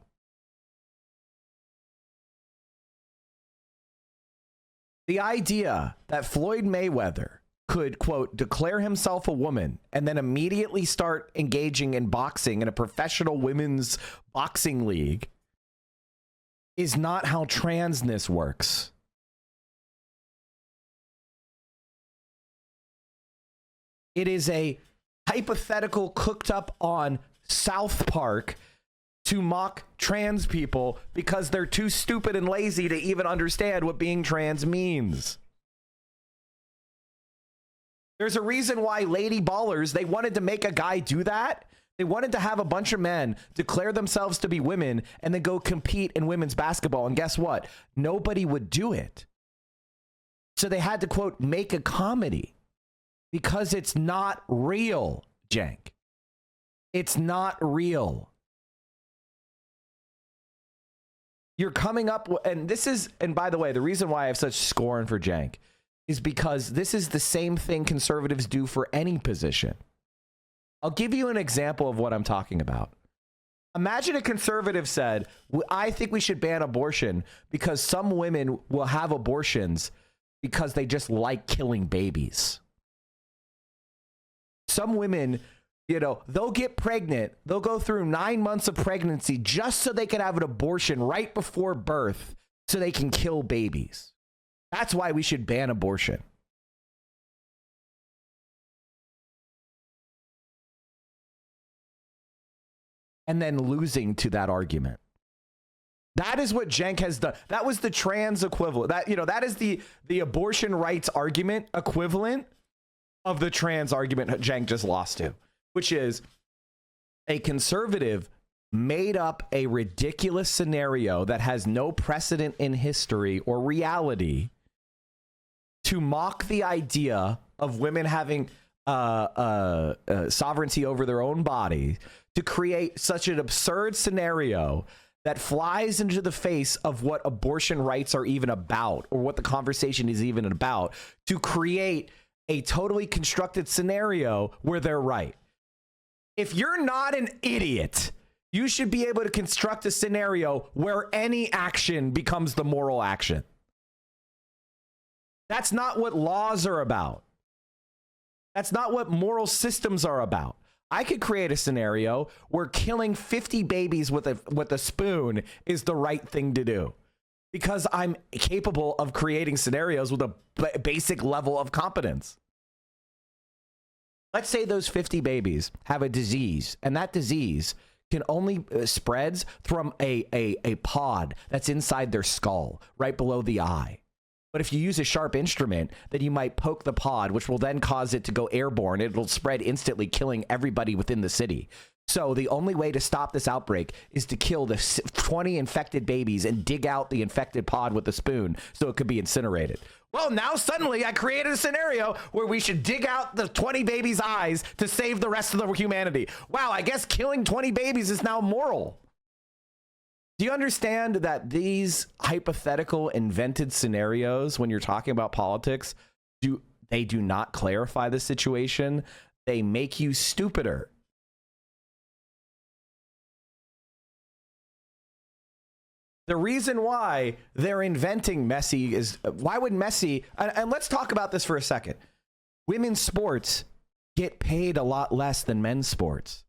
The idea that Floyd Mayweather could, quote, declare himself a woman and then immediately start engaging in boxing in a professional women's boxing league is not how transness works. It is a hypothetical cooked up on South Park to mock trans people because they're too stupid and lazy to even understand what being trans means. There's a reason why Lady Ballers, they wanted to make a guy do that. They wanted to have a bunch of men declare themselves to be women and then go compete in women's basketball. And guess what? Nobody would do it. So they had to, quote, make a comedy because it's not real, Cenk. It's not real. You're coming up, and this is, and by the way, the reason why I have such scorn for Cenk is because this is the same thing conservatives do for any position. I'll give you an example of what I'm talking about. Imagine a conservative said, I think we should ban abortion because some women will have abortions because they just like killing babies. Some women, you know, they'll get pregnant. They'll go through 9 months of pregnancy just so they can have an abortion right before birth so they can kill babies. That's why we should ban abortion. And then losing to that argument. That is what Cenk has done. That was the trans equivalent. That, you know, that is the abortion rights argument equivalent of the trans argument Cenk just lost to, which is a conservative made up a ridiculous scenario that has no precedent in history or reality to mock the idea of women having sovereignty over their own body, to create such an absurd scenario that flies into the face of what abortion rights are even about or what the conversation is even about, to create a totally constructed scenario where they're right. If you're not an idiot, you should be able to construct a scenario where any action becomes the moral action. That's not what laws are about. That's not what moral systems are about. I could create a scenario where killing 50 babies with a spoon is the right thing to do, because I'm capable of creating scenarios with a basic level of competence. Let's say those 50 babies have a disease, and that disease can only spreads from a pod that's inside their skull, right below the eye. But if you use a sharp instrument, then you might poke the pod, which will then cause it to go airborne. It'll spread instantly, killing everybody within the city. So the only way to stop this outbreak is to kill the 20 infected babies and dig out the infected pod with a spoon so it could be incinerated. Well, now suddenly I created a scenario where we should dig out the 20 babies' eyes to save the rest of the humanity. Wow, I guess killing 20 babies is now moral. Do you understand that these hypothetical invented scenarios, when you're talking about politics, do not clarify the situation? They make you stupider. The reason why they're inventing Messi is, why would Messi, and let's talk about this for a second. Women's sports get paid a lot less than men's sports.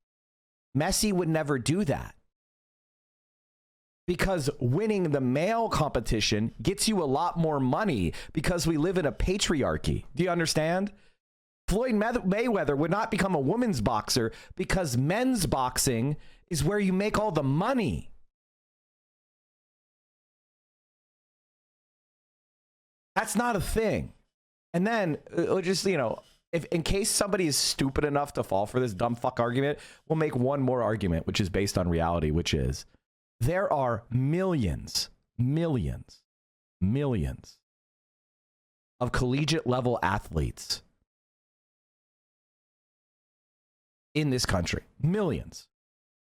Messi would never do that, because winning the male competition gets you a lot more money, because we live in a patriarchy. Do you understand? Floyd Mayweather would not become a women's boxer because men's boxing is where you make all the money. That's not a thing. And then just, you know, if in case somebody is stupid enough to fall for this dumb fuck argument, we'll make one more argument, which is based on reality, which is there are millions of collegiate level athletes in this country. Millions.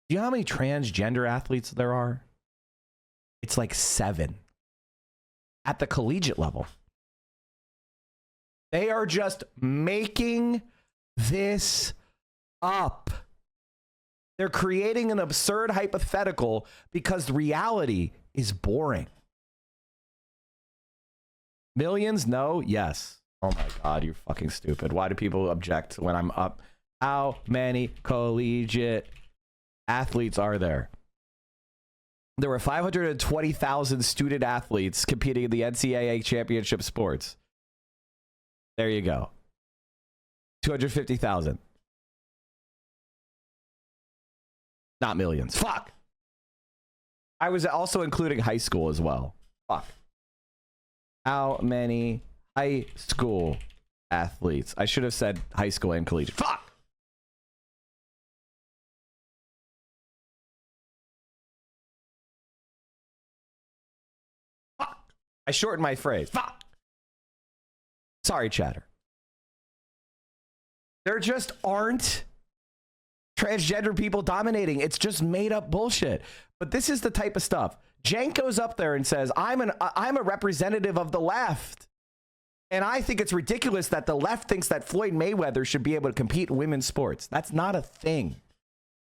Do you know how many transgender athletes there are? It's like 7 at the collegiate level. They are just making this up. They're creating an absurd hypothetical because reality is boring. Millions? No? Yes. Oh my God, you're fucking stupid. Why do people object when I'm up? How many collegiate athletes are there? There were 520,000 student athletes competing in the NCAA championship sports. There you go. 250,000. Not millions. Fuck. I was also including high school as well. Fuck. How many high school athletes? I should have said high school and collegiate. Fuck. Fuck. I shortened my phrase. Fuck. Sorry, chatter. There just aren't transgender people dominating. It's just made up bullshit. But this is the type of stuff. Cenk goes up there and says, I'm a representative of the left. And I think it's ridiculous that the left thinks that Floyd Mayweather should be able to compete in women's sports. That's not a thing.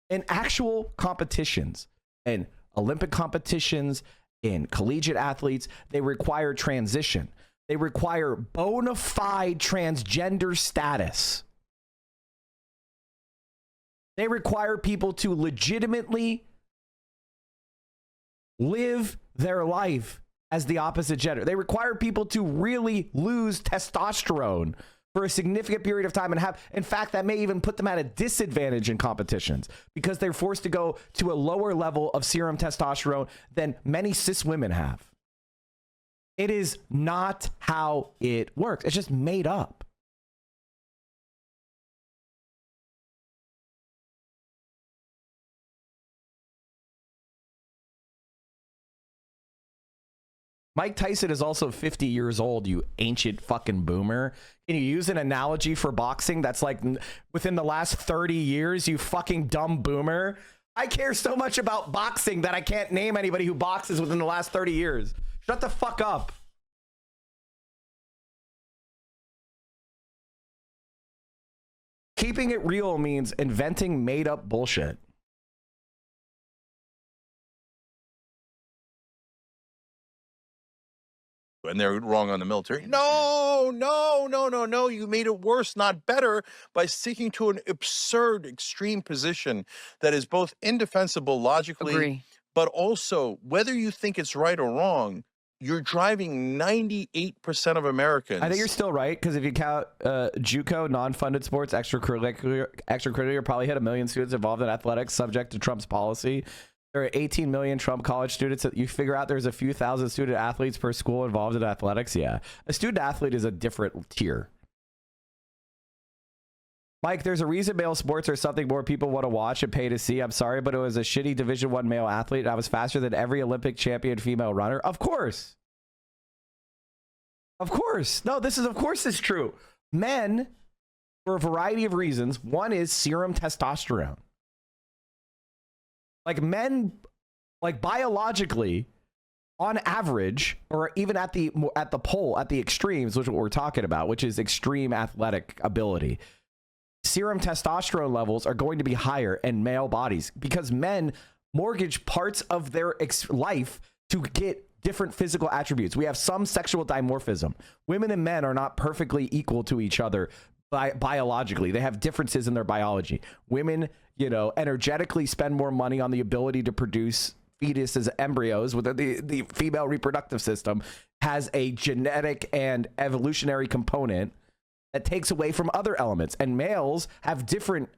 In actual competitions, in Olympic competitions, in collegiate athletes, they require transition. They require bona fide transgender status. They require people to legitimately live their life as the opposite gender. They require people to really lose testosterone for a significant period of time and have, in fact, that may even put them at a disadvantage in competitions because they're forced to go to a lower level of serum testosterone than many cis women have. It is not how it works. It's just made up. Mike Tyson is also 50 years old, you ancient fucking boomer. Can you use an analogy for boxing that's like within the last 30 years, you fucking dumb boomer? I care so much about boxing that I can't name anybody who boxes within the last 30 years. Shut the fuck up. Keeping it real means inventing made up bullshit. and they're wrong on the military. No, no, no, no, no. You made it worse, not better, by sticking to an absurd, extreme position that is both indefensible logically, Agree. but also, whether you think it's right or wrong, you're driving 98% of Americans. I think you're still right, because if you count JUCO, non-funded sports, extracurricular, probably had 1 million students involved in athletics subject to Trump's policy. There are 18 million Trump college students. You figure out there's a few thousand student athletes per school involved in athletics. Yeah, a student athlete is a different tier. Mike, there's a reason male sports are something more people want to watch and pay to see. I'm sorry, but it was a shitty Division I male athlete. I was faster than every Olympic champion female runner. Of course. Of course. No, this is, of course, is true. Men, for a variety of reasons, one is serum testosterone. Like men, like biologically, on average, or even at the pole, at the extremes, which is what we're talking about, which is extreme athletic ability, serum testosterone levels are going to be higher in male bodies because men mortgage parts of their life to get different physical attributes. We have some sexual dimorphism. Women and men are not perfectly equal to each other biologically. They have differences in their biology. Women, energetically spend more money on the ability to produce fetuses, embryos, with the female reproductive system has a genetic and evolutionary component that takes away from other elements, and males have different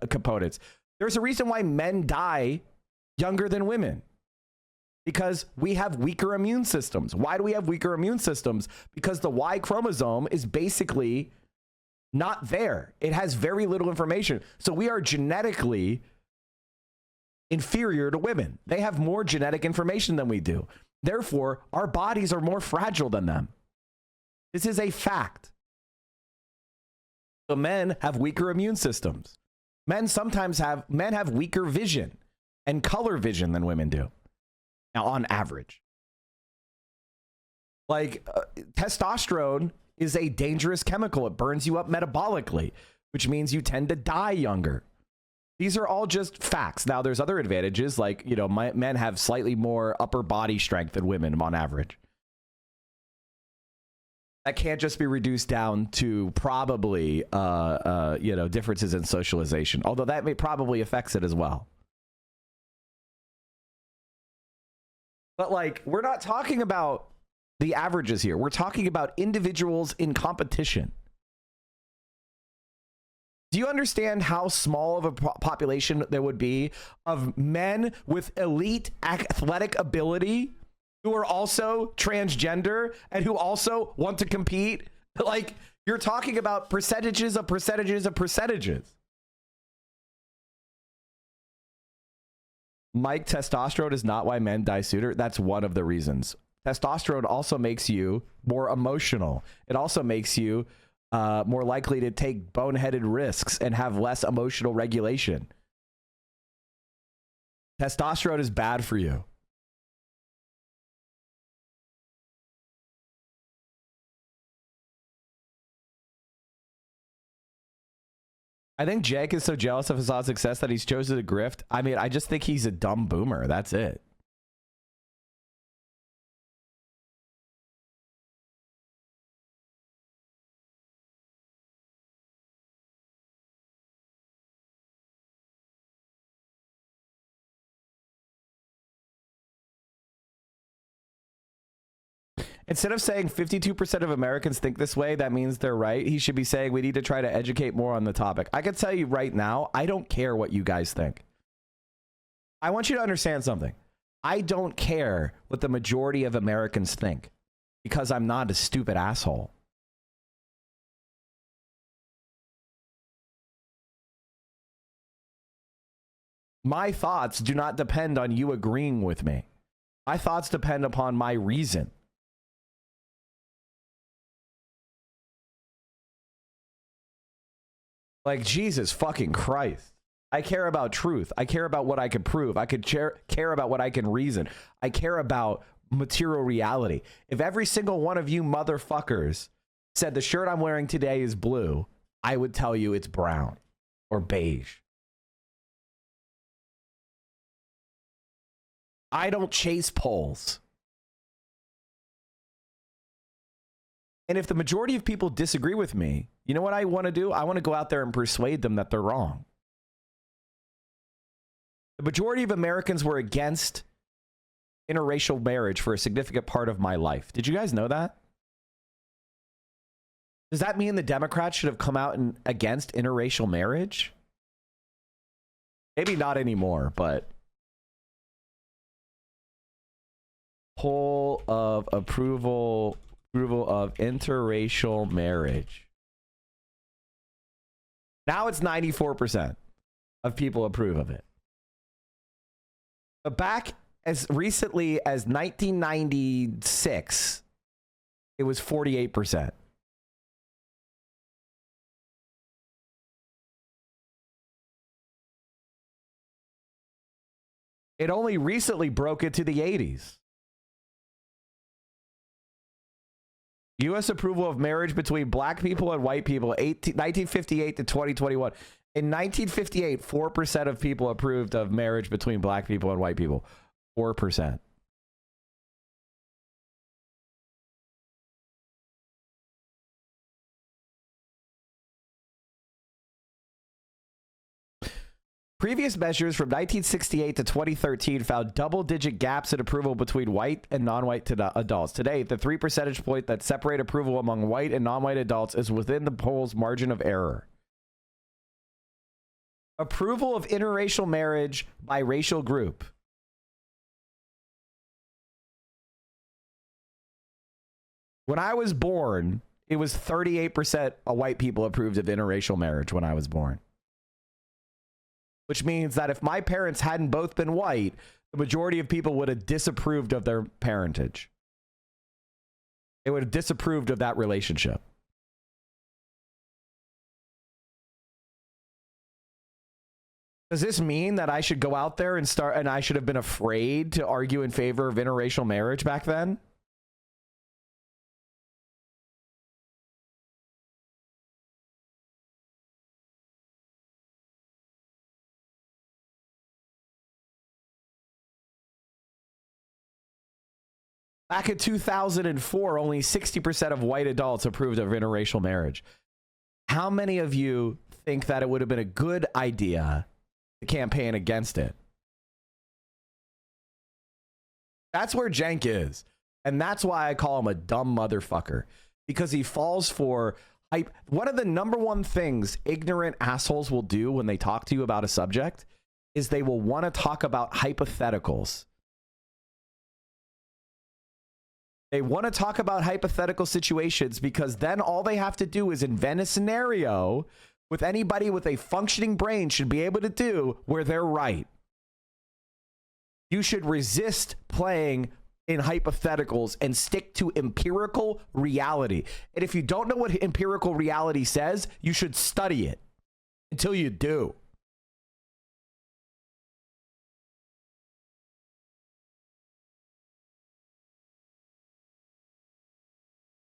components. There's a reason why men die younger than women, because we have weaker immune systems. Why do we have weaker immune systems? Because the Y chromosome is basically not there. It has very little information. So we are genetically inferior to women. They have more genetic information than we do. Therefore, our bodies are more fragile than them. This is a fact. So men have weaker immune systems. Men have weaker vision and color vision than women do. Now, on average. Like testosterone is a dangerous chemical. It burns you up metabolically, which means you tend to die younger. These are all just facts. Now, there's other advantages, like, men have slightly more upper body strength than women on average. That can't just be reduced down to probably, differences in socialization, although that probably affects it as well. But, like, we're not talking about the averages here. We're talking about individuals in competition. Do you understand how small of a population there would be of men with elite athletic ability who are also transgender and who also want to compete? Like, you're talking about percentages of percentages of percentages. Mike, testosterone is not why men die sooner. That's one of the reasons. Testosterone also makes you more emotional. It also makes you more likely to take boneheaded risks and have less emotional regulation. Testosterone is bad for you. I think Jake is so jealous of Hassan's success that he's chosen to grift. I mean, I just think he's a dumb boomer. That's it. Instead of saying 52% of Americans think this way, that means they're right, he should be saying we need to try to educate more on the topic. I can tell you right now, I don't care what you guys think. I want you to understand something. I don't care what the majority of Americans think because I'm not a stupid asshole. My thoughts do not depend on you agreeing with me. My thoughts depend upon my reason. Like, Jesus fucking Christ. I care about truth. I care about what I can prove. I could care about what I can reason. I care about material reality. If every single one of you motherfuckers said the shirt I'm wearing today is blue, I would tell you it's brown or beige. I don't chase polls. And if the majority of people disagree with me, you know what I want to do? I want to go out there and persuade them that they're wrong. The majority of Americans were against interracial marriage for a significant part of my life. Did you guys know that? Does that mean the Democrats should have come out and against interracial marriage? Maybe not anymore, but poll of approval of interracial marriage. Now it's 94% of people approve of it. But back as recently as 1996, it was 48%. It only recently broke into the 80s. U.S. approval of marriage between black people and white people, 1958 to 2021. In 1958, 4% of people approved of marriage between black people and white people. 4%. Previous measures from 1968 to 2013 found double-digit gaps in approval between white and non-white adults. Today, the 3 percentage point that separate approval among white and non-white adults is within the poll's margin of error. Approval of interracial marriage by racial group. When I was born, it was 38% of white people approved of interracial marriage when I was born. Which means that if my parents hadn't both been white, the majority of people would have disapproved of their parentage. They would have disapproved of that relationship. Does this mean that I should go out there and I should have been afraid to argue in favor of interracial marriage back then? Back in 2004, only 60% of white adults approved of interracial marriage. How many of you think that it would have been a good idea to campaign against it? That's where Cenk is. And that's why I call him a dumb motherfucker. Because he falls for hype. One of the number one things ignorant assholes will do when they talk to you about a subject is they will want to talk about hypotheticals. They want to talk about hypothetical situations because then all they have to do is invent a scenario with anybody with a functioning brain should be able to do where they're right. You should resist playing in hypotheticals and stick to empirical reality. And if you don't know what empirical reality says, you should study it until you do.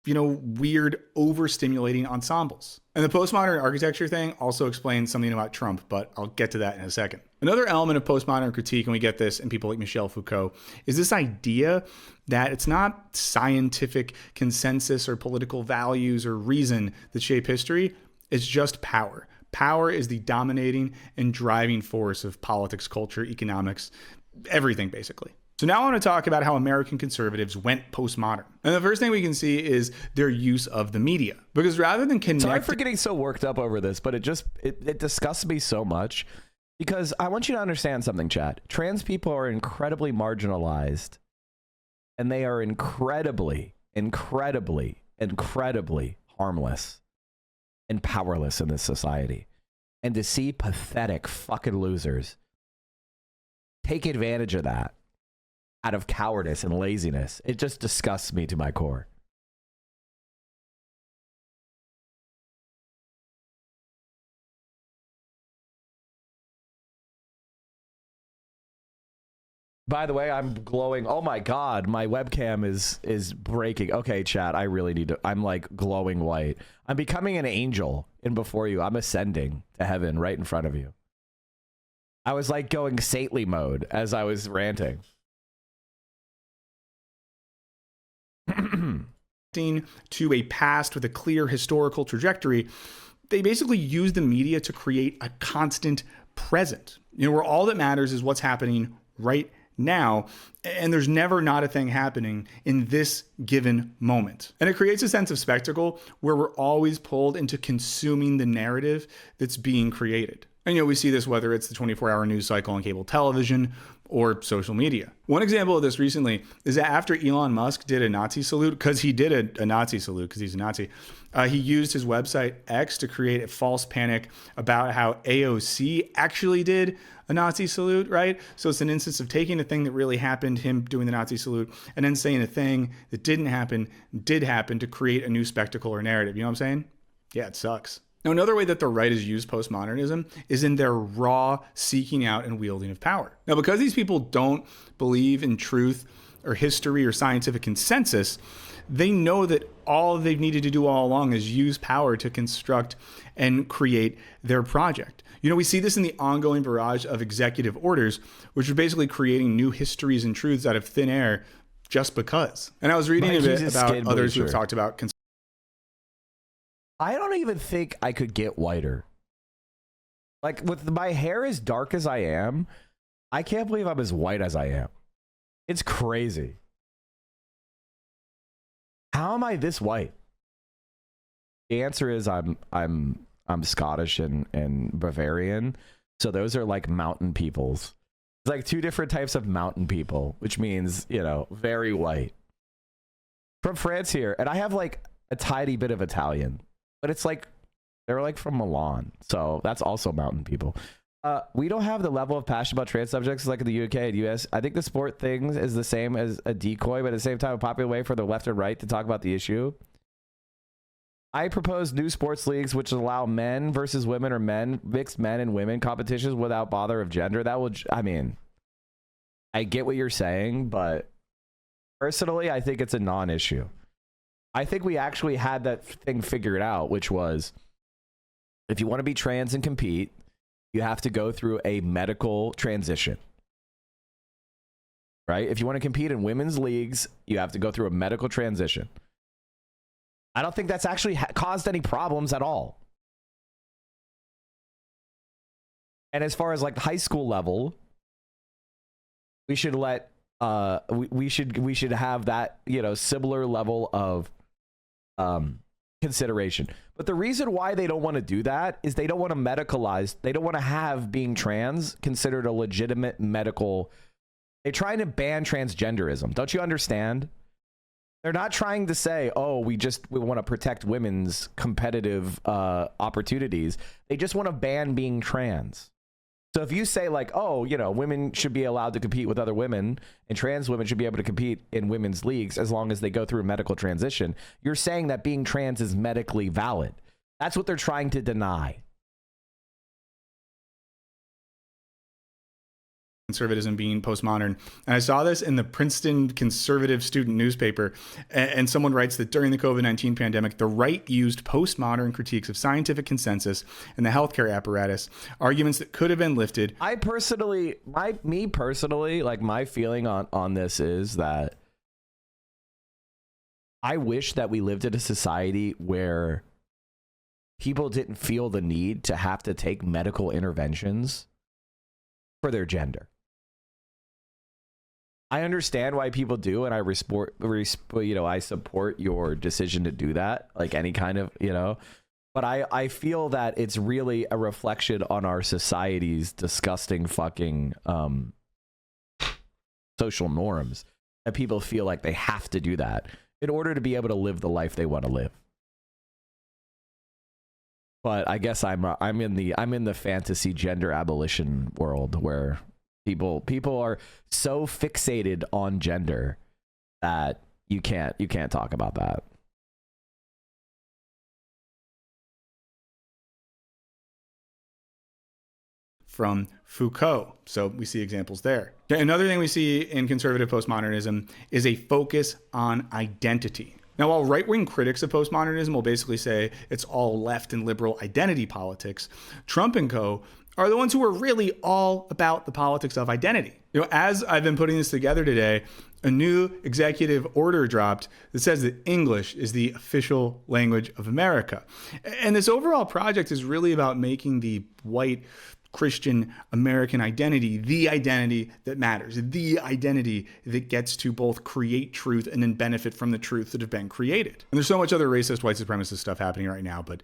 Weird overstimulating ensembles. And the postmodern architecture thing also explains something about Trump, but I'll get to that in a second. Another element of postmodern critique, and we get this in people like Michel Foucault, is this idea that it's not scientific consensus or political values or reason that shape history, it's just power. Power is the dominating and driving force of politics, culture, economics, everything basically. So now I want to talk about how American conservatives went postmodern. And the first thing we can see is their use of the media. Because rather than connect... Sorry for getting so worked up over this, but it disgusts me so much. Because I want you to understand something, chat. Trans people are incredibly marginalized. And they are incredibly harmless and powerless in this society. And to see pathetic fucking losers take advantage of that out of cowardice and laziness, it just disgusts me to my core. By the way, I'm glowing. Oh my God, my webcam is breaking. Okay, chat, I really need to. I'm like glowing white. I'm becoming an angel in before you. I'm ascending to heaven right in front of you. I was like going saintly mode as I was ranting. pointing to a past with a clear historical trajectory, they basically use the media to create a constant present, where all that matters is what's happening right now, and there's never not a thing happening in this given moment. And it creates a sense of spectacle where we're always pulled into consuming the narrative that's being created. And we see this whether it's the 24-hour news cycle on cable television or social media. One example of this recently is that after Elon Musk did a Nazi salute, because he did a Nazi salute because he's a Nazi, he used his website X to create a false panic about how AOC actually did a Nazi salute, right? So it's an instance of taking a thing that really happened, him doing the Nazi salute, and then saying a thing that didn't happen, did happen to create a new spectacle or narrative. You know what I'm saying? Yeah, it sucks. Now, another way that the right has used postmodernism is in their raw seeking out and wielding of power. Now, because these people don't believe in truth or history or scientific consensus, they know that all they've needed to do all along is use power to construct and create their project. We see this in the ongoing barrage of executive orders, which are basically creating new histories and truths out of thin air just because. And I was reading a bit about others who have talked about I don't even think I could get whiter. Like, with my hair as dark as I am, I can't believe I'm as white as I am. It's crazy. How am I this white? The answer is I'm Scottish and Bavarian. So those are like mountain peoples. It's like two different types of mountain people, which means, very white. From France here, and I have like a tiny bit of Italian. But it's like, they're like from Milan. So that's also mountain people. We don't have the level of passion about trans subjects like in the UK and US. I think the sport thing is the same as a decoy, but at the same time, a popular way for the left and right to talk about the issue. I propose new sports leagues which allow men versus women or mixed men and women competitions without bother of gender. That would, I get what you're saying, but personally, I think it's a non-issue. I think we actually had that thing figured out, which was if you want to be trans and compete, you have to go through a medical transition, right? If you want to compete in women's leagues, you have to go through a medical transition. I don't think that's actually caused any problems at all. And as far as like high school level, we should let we should have that, similar level of consideration. But the reason why they don't want to do that is they don't want to medicalize. They don't want to have being trans considered a legitimate medical. They're trying to ban transgenderism. Don't you understand? They're not trying to say, oh, we want to protect women's competitive opportunities. They just want to ban being trans. So if you say like, oh, women should be allowed to compete with other women and trans women should be able to compete in women's leagues as long as they go through a medical transition, you're saying that being trans is medically valid. That's what they're trying to deny. Conservatism being postmodern. And I saw this in the Princeton conservative student newspaper. And someone writes that during the COVID-19 pandemic, the right used postmodern critiques of scientific consensus and the healthcare apparatus, arguments that could have been lifted. My feeling on this is that I wish that we lived in a society where people didn't feel the need to have to take medical interventions for their gender. I understand why people do, and I I support your decision to do that, like any kind of, but I feel that it's really a reflection on our society's disgusting fucking social norms that people feel like they have to do that in order to be able to live the life they want to live. But I guess I'm in the fantasy gender abolition world where people are so fixated on gender that you can't talk about that. From Foucault. So we see examples there. Another thing we see in conservative postmodernism is a focus on identity. Now, while right-wing critics of postmodernism will basically say it's all left and liberal identity politics, Trump and co. are the ones who are really all about the politics of identity. As I've been putting this together today, a new executive order dropped that says that English is the official language of America. And this overall project is really about making the white Christian American identity the identity that matters, the identity that gets to both create truth and then benefit from the truth that have been created. And there's so much other racist, white supremacist stuff happening right now, but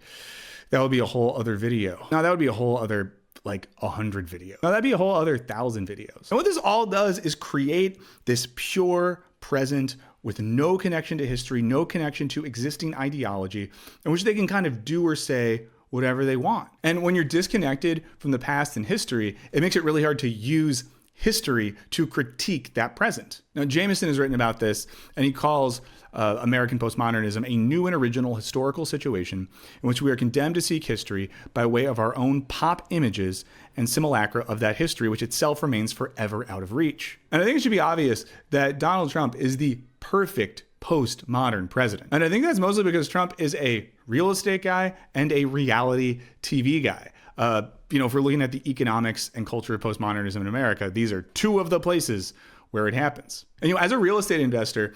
that would be a whole other video. Now, that would be a whole other like 100 videos. Now that'd be a whole other 1,000 videos. And what this all does is create this pure present with no connection to history, no connection to existing ideology, in which they can kind of do or say whatever they want. And when you're disconnected from the past and history, it makes it really hard to use history to critique that present. Now, Jameson has written about this, and he calls American postmodernism a new and original historical situation in which we are condemned to seek history by way of our own pop images and simulacra of that history, which itself remains forever out of reach. And I think it should be obvious that Donald Trump is the perfect postmodern president. And I think that's mostly because Trump is a real estate guy and a reality TV guy. If we're looking at the economics and culture of postmodernism in America, these are two of the places where it happens. And as a real estate investor,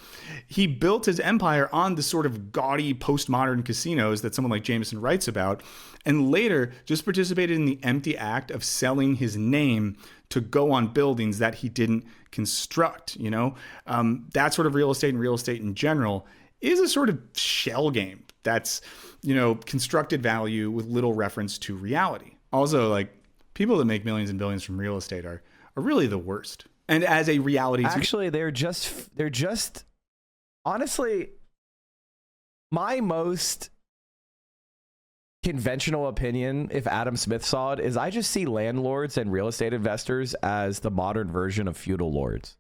he built his empire on the sort of gaudy postmodern casinos that someone like Jameson writes about, and later just participated in the empty act of selling his name to go on buildings that he didn't construct. That sort of real estate and real estate in general is a sort of shell game that's, constructed value with little reference to reality. Also, like, people that make millions and billions from real estate are really the worst. And as a reality, actually, they're just honestly, my most conventional opinion, if Adam Smith saw it, is I just see landlords and real estate investors as the modern version of feudal lords.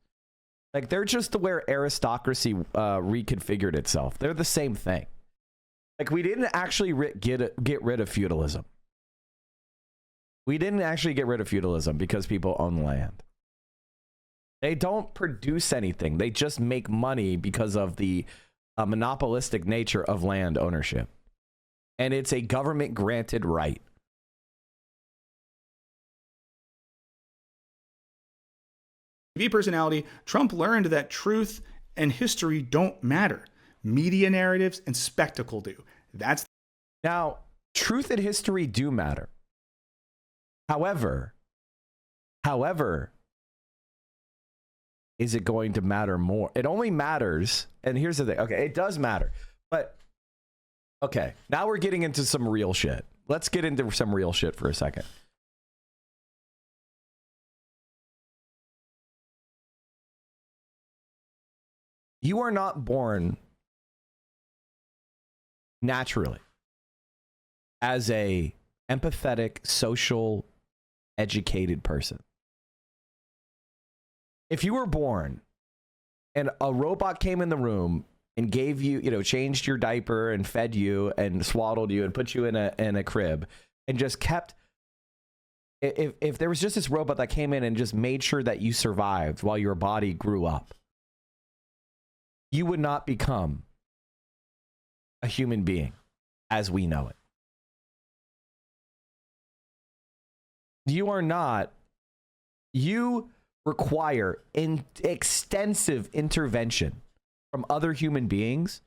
Like, they're just where aristocracy reconfigured itself. They're the same thing. Like, we didn't actually get rid of feudalism. We didn't actually get rid of feudalism because people own land. They don't produce anything. They just make money because of the monopolistic nature of land ownership. And it's a government granted right. TV personality, Trump learned that truth and history don't matter. Media narratives and spectacle do. Now, truth and history do matter. However, is it going to matter more? It only matters, and here's the thing. Okay, it does matter. But, okay, now we're getting into some real shit. Let's get into some real shit for a second. You are not born naturally as a empathetic, social, educated person. If you were born and a robot came in the room and gave you, changed your diaper and fed you and swaddled you and put you in a crib and just kept, if there was just this robot that came in and just made sure that you survived while your body grew up, you would not become a human being as we know it. You are not. You require extensive intervention from other human beings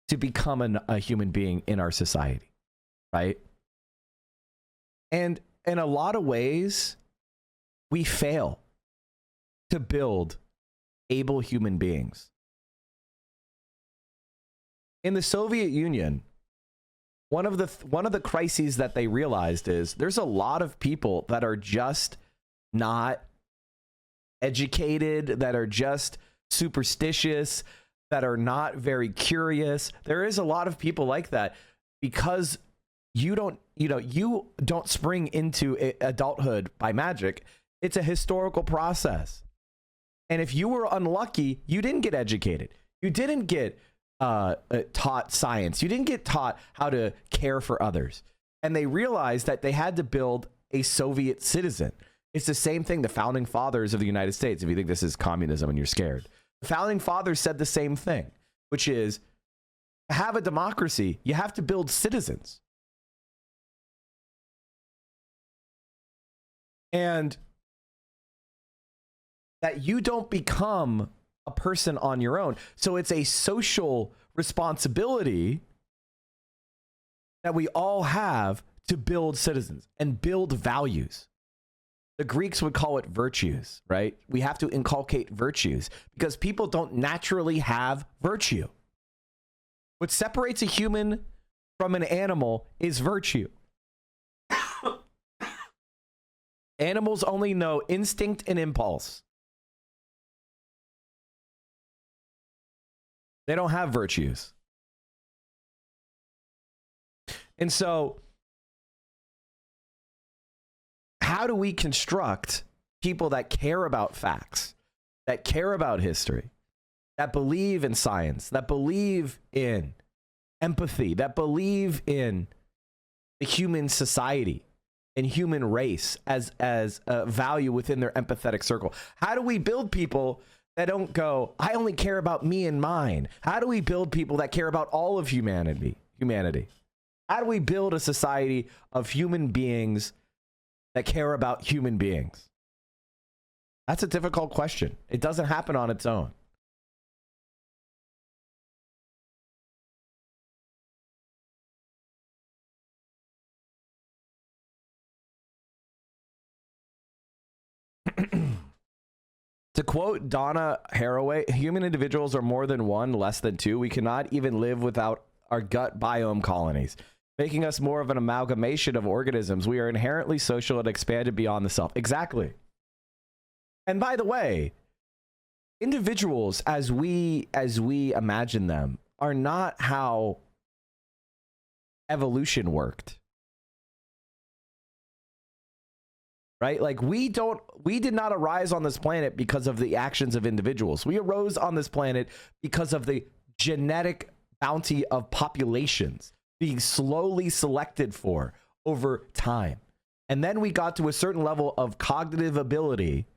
to become a human being in our society, right? And in a lot of ways, we fail to build able human beings. In the Soviet Union, one of the crises that they realized is there's a lot of people that are just not educated, that are just superstitious, that are not very curious. There is a lot of people like that because you don't spring into adulthood by magic. It's a historical process. And if you were unlucky, you didn't get educated. You didn't get taught science. You didn't get taught how to care for others. And they realized that they had to build a Soviet citizen. It's the same thing the founding fathers of the United States, if you think this is communism and you're scared. The founding fathers said the same thing, which is, to have a democracy, you have to build citizens. And that you don't become a person on your own. So it's a social responsibility that we all have to build citizens and build values. The Greeks would call it virtues, right? We have to inculcate virtues because people don't naturally have virtue. What separates a human from an animal is virtue. Animals only know instinct and impulse. They don't have virtues. And so, how do we construct people that care about facts, that care about history, that believe in science, that believe in empathy, that believe in the human society and human race as a value within their empathetic circle? How do we build people that don't go, I only care about me and mine? How do we build people that care about all of humanity? How do we build a society of human beings that care about human beings? That's a difficult question. It doesn't happen on its own. To quote Donna Haraway, human individuals are more than one, less than two. We cannot even live without our gut biome colonies, making us more of an amalgamation of organisms. We are inherently social and expanded beyond the self. Exactly. And by the way, individuals as we imagine them are not how evolution worked. Right? Like we did not arise on this planet because of the actions of individuals. We arose on this planet because of the genetic bounty of populations being slowly selected for over time. And then we got to a certain level of cognitive ability,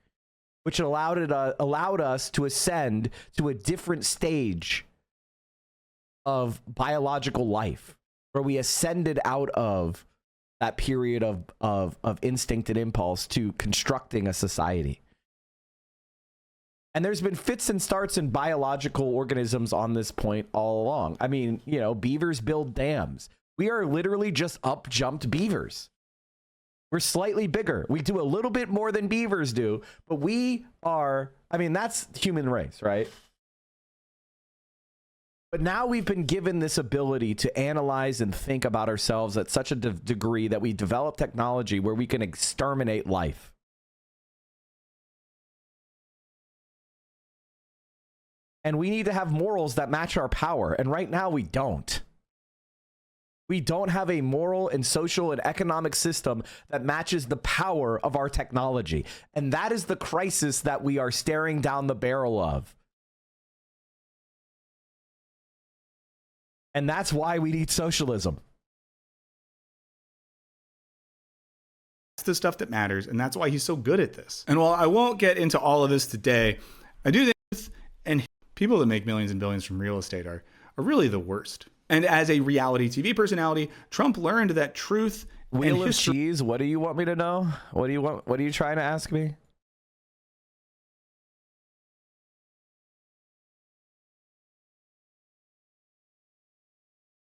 which allowed us to ascend to a different stage of biological life, where we ascended out of that period of instinct and impulse to constructing a society. And there's been fits and starts in biological organisms on this point all along. I mean, you know, beavers build dams. We are literally just up-jumped beavers. We're slightly bigger. We do a little bit more than beavers do, but we are, I mean, that's the human race, right? But now we've been given this ability to analyze and think about ourselves at such a degree that we develop technology where we can exterminate life. And we need to have morals that match our power. And right now we don't. We don't have a moral and social and economic system that matches the power of our technology. And that is the crisis that we are staring down the barrel of. And that's why we need socialism. It's the stuff that matters, and that's why he's so good at this. And while I won't get into all of this today, I do think and people that make millions and billions from real estate are really the worst. And as a reality TV personality, Trump learned that truth Wheel of cheese, what do you want me to know? What are you trying to ask me?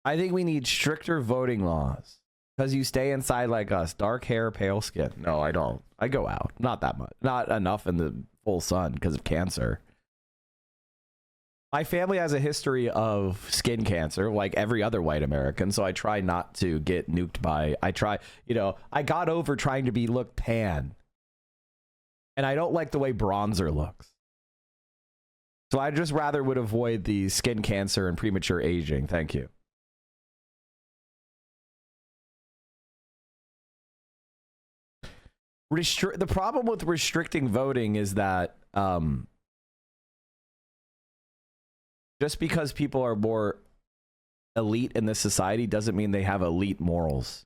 I think we need stricter voting laws because you stay inside like us. Dark hair, pale skin. No, I don't. I go out. Not that much. Not enough in the full sun because of cancer. My family has a history of skin cancer like every other white American, so I try not to get nuked by... I got over trying to look tan. And I don't like the way bronzer looks. So I just rather would avoid the skin cancer and premature aging. Thank you. The problem with restricting voting is that just because people are more elite in this society doesn't mean they have elite morals.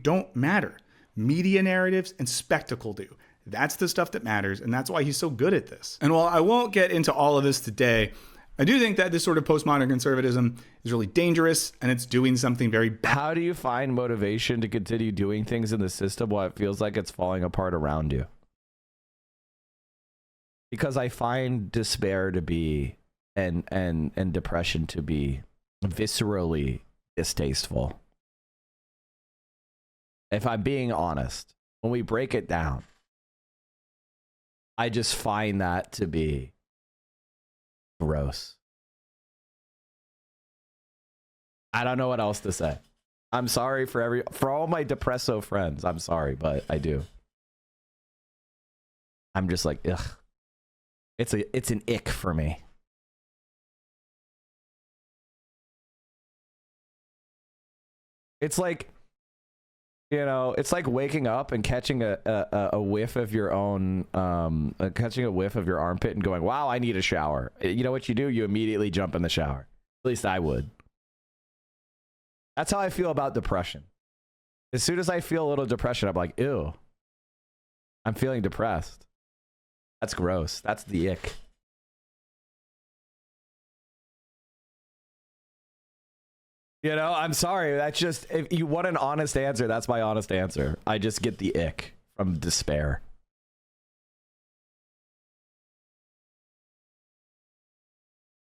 Don't matter. Media narratives and spectacle do. That's the stuff that matters, and that's why he's so good at this. And while I won't get into all of this today, I do think that this sort of postmodern conservatism is really dangerous, and it's doing something very bad. How do you find motivation to continue doing things in the system while it feels like it's falling apart around you? Because I find despair to be and depression to be viscerally distasteful. If I'm being honest, when we break it down, I just find that to be gross. I don't know what else to say. I'm sorry for all my depresso friends. I'm sorry, but I do. I'm just like, ugh. It's an ick for me. It's like, you know, it's like waking up and catching a whiff of your own, catching a whiff of your armpit and going, wow, I need a shower. You know what you do? You immediately jump in the shower. At least I would. That's how I feel about depression. As soon as I feel a little depression, I'm like, ew, I'm feeling depressed. That's gross. That's the ick. You know, I'm sorry. That's just, if you want an honest answer, that's my honest answer. I just get the ick from despair.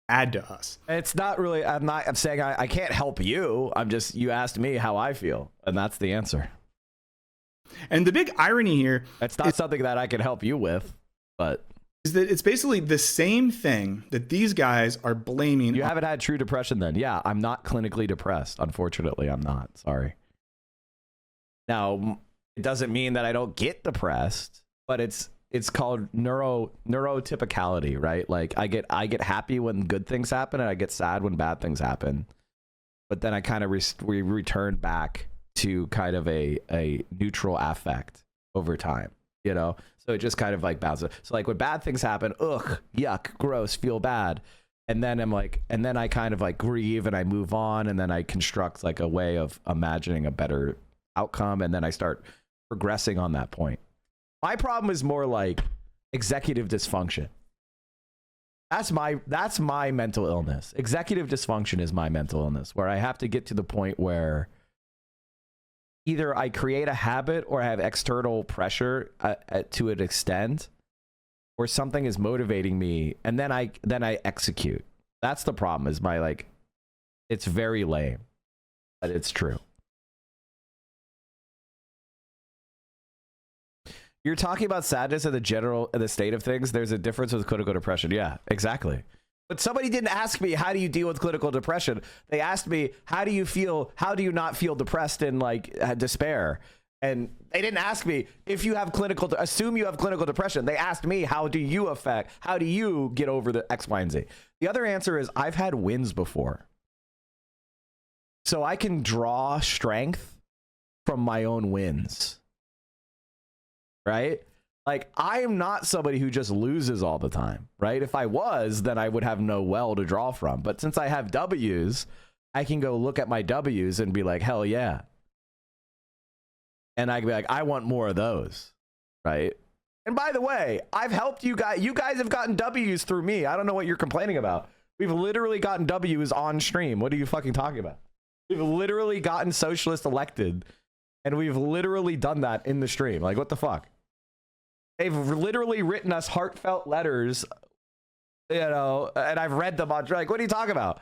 Add to us. It's not really, I'm saying I can't help you. I'm just, you asked me how I feel, and that's the answer. And the big irony here, it's not something that I can help you with, but is that it's basically the same thing that these guys are blaming. You haven't had true depression then. Yeah, I'm not clinically depressed. Unfortunately, I'm not. Sorry. Now, it doesn't mean that I don't get depressed, but it's called neurotypicality, right? Like I get happy when good things happen and I get sad when bad things happen. But then I kind of we return back to kind of a neutral affect over time, you know? So it just kind of like bounces. So like when bad things happen, ugh, yuck, gross, feel bad. And then I'm like, and then I kind of like grieve and I move on, and then I construct like a way of imagining a better outcome, and then I start progressing on that point. My problem is more like executive dysfunction. That's my mental illness. Executive dysfunction is my mental illness, where I have to get to the point where either I create a habit or I have external pressure to an extent, or something is motivating me, and then I execute. That's the problem. Is my like, it's very lame, but it's true. You're talking about sadness and the state of things. There's a difference with clinical depression. Yeah, exactly. But somebody didn't ask me, how do you deal with clinical depression? They asked me, how do you feel? How do you not feel depressed and like despair? And they didn't ask me if you have assume you have clinical depression. They asked me, how do you get over the X, Y, and Z? The other answer is I've had wins before. So I can draw strength from my own wins. Right? Like, I am not somebody who just loses all the time, right? If I was, then I would have no well to draw from. But since I have W's, I can go look at my W's and be like, hell yeah. And I can be like, I want more of those, right? And by the way, I've helped you guys. You guys have gotten W's through me. I don't know what you're complaining about. We've literally gotten W's on stream. What are you fucking talking about? We've literally gotten socialist elected, and we've literally done that in the stream. Like, what the fuck? They've literally written us heartfelt letters, you know, and I've read them on, like, what are you talking about?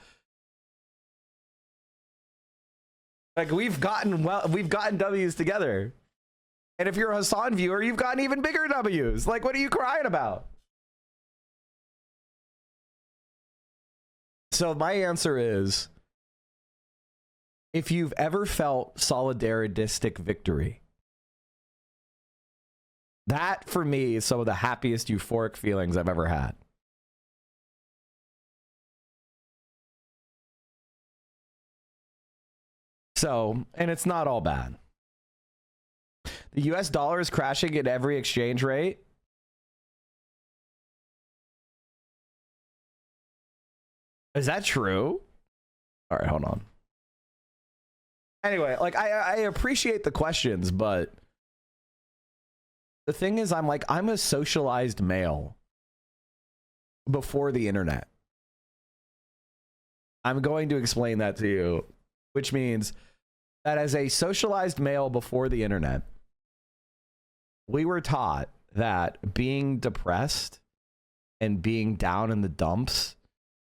Like, we've gotten W's together. And if you're a Hassan viewer, you've gotten even bigger W's. Like, what are you crying about? So my answer is, if you've ever felt solidaristic victory, that, for me, is some of the happiest euphoric feelings I've ever had. So, and it's not all bad. The US dollar is crashing at every exchange rate. Is that true? All right, hold on. Anyway, like, I appreciate the questions, but the thing is, I'm a socialized male before the internet. I'm going to explain that to you, which means that as a socialized male before the internet, we were taught that being depressed and being down in the dumps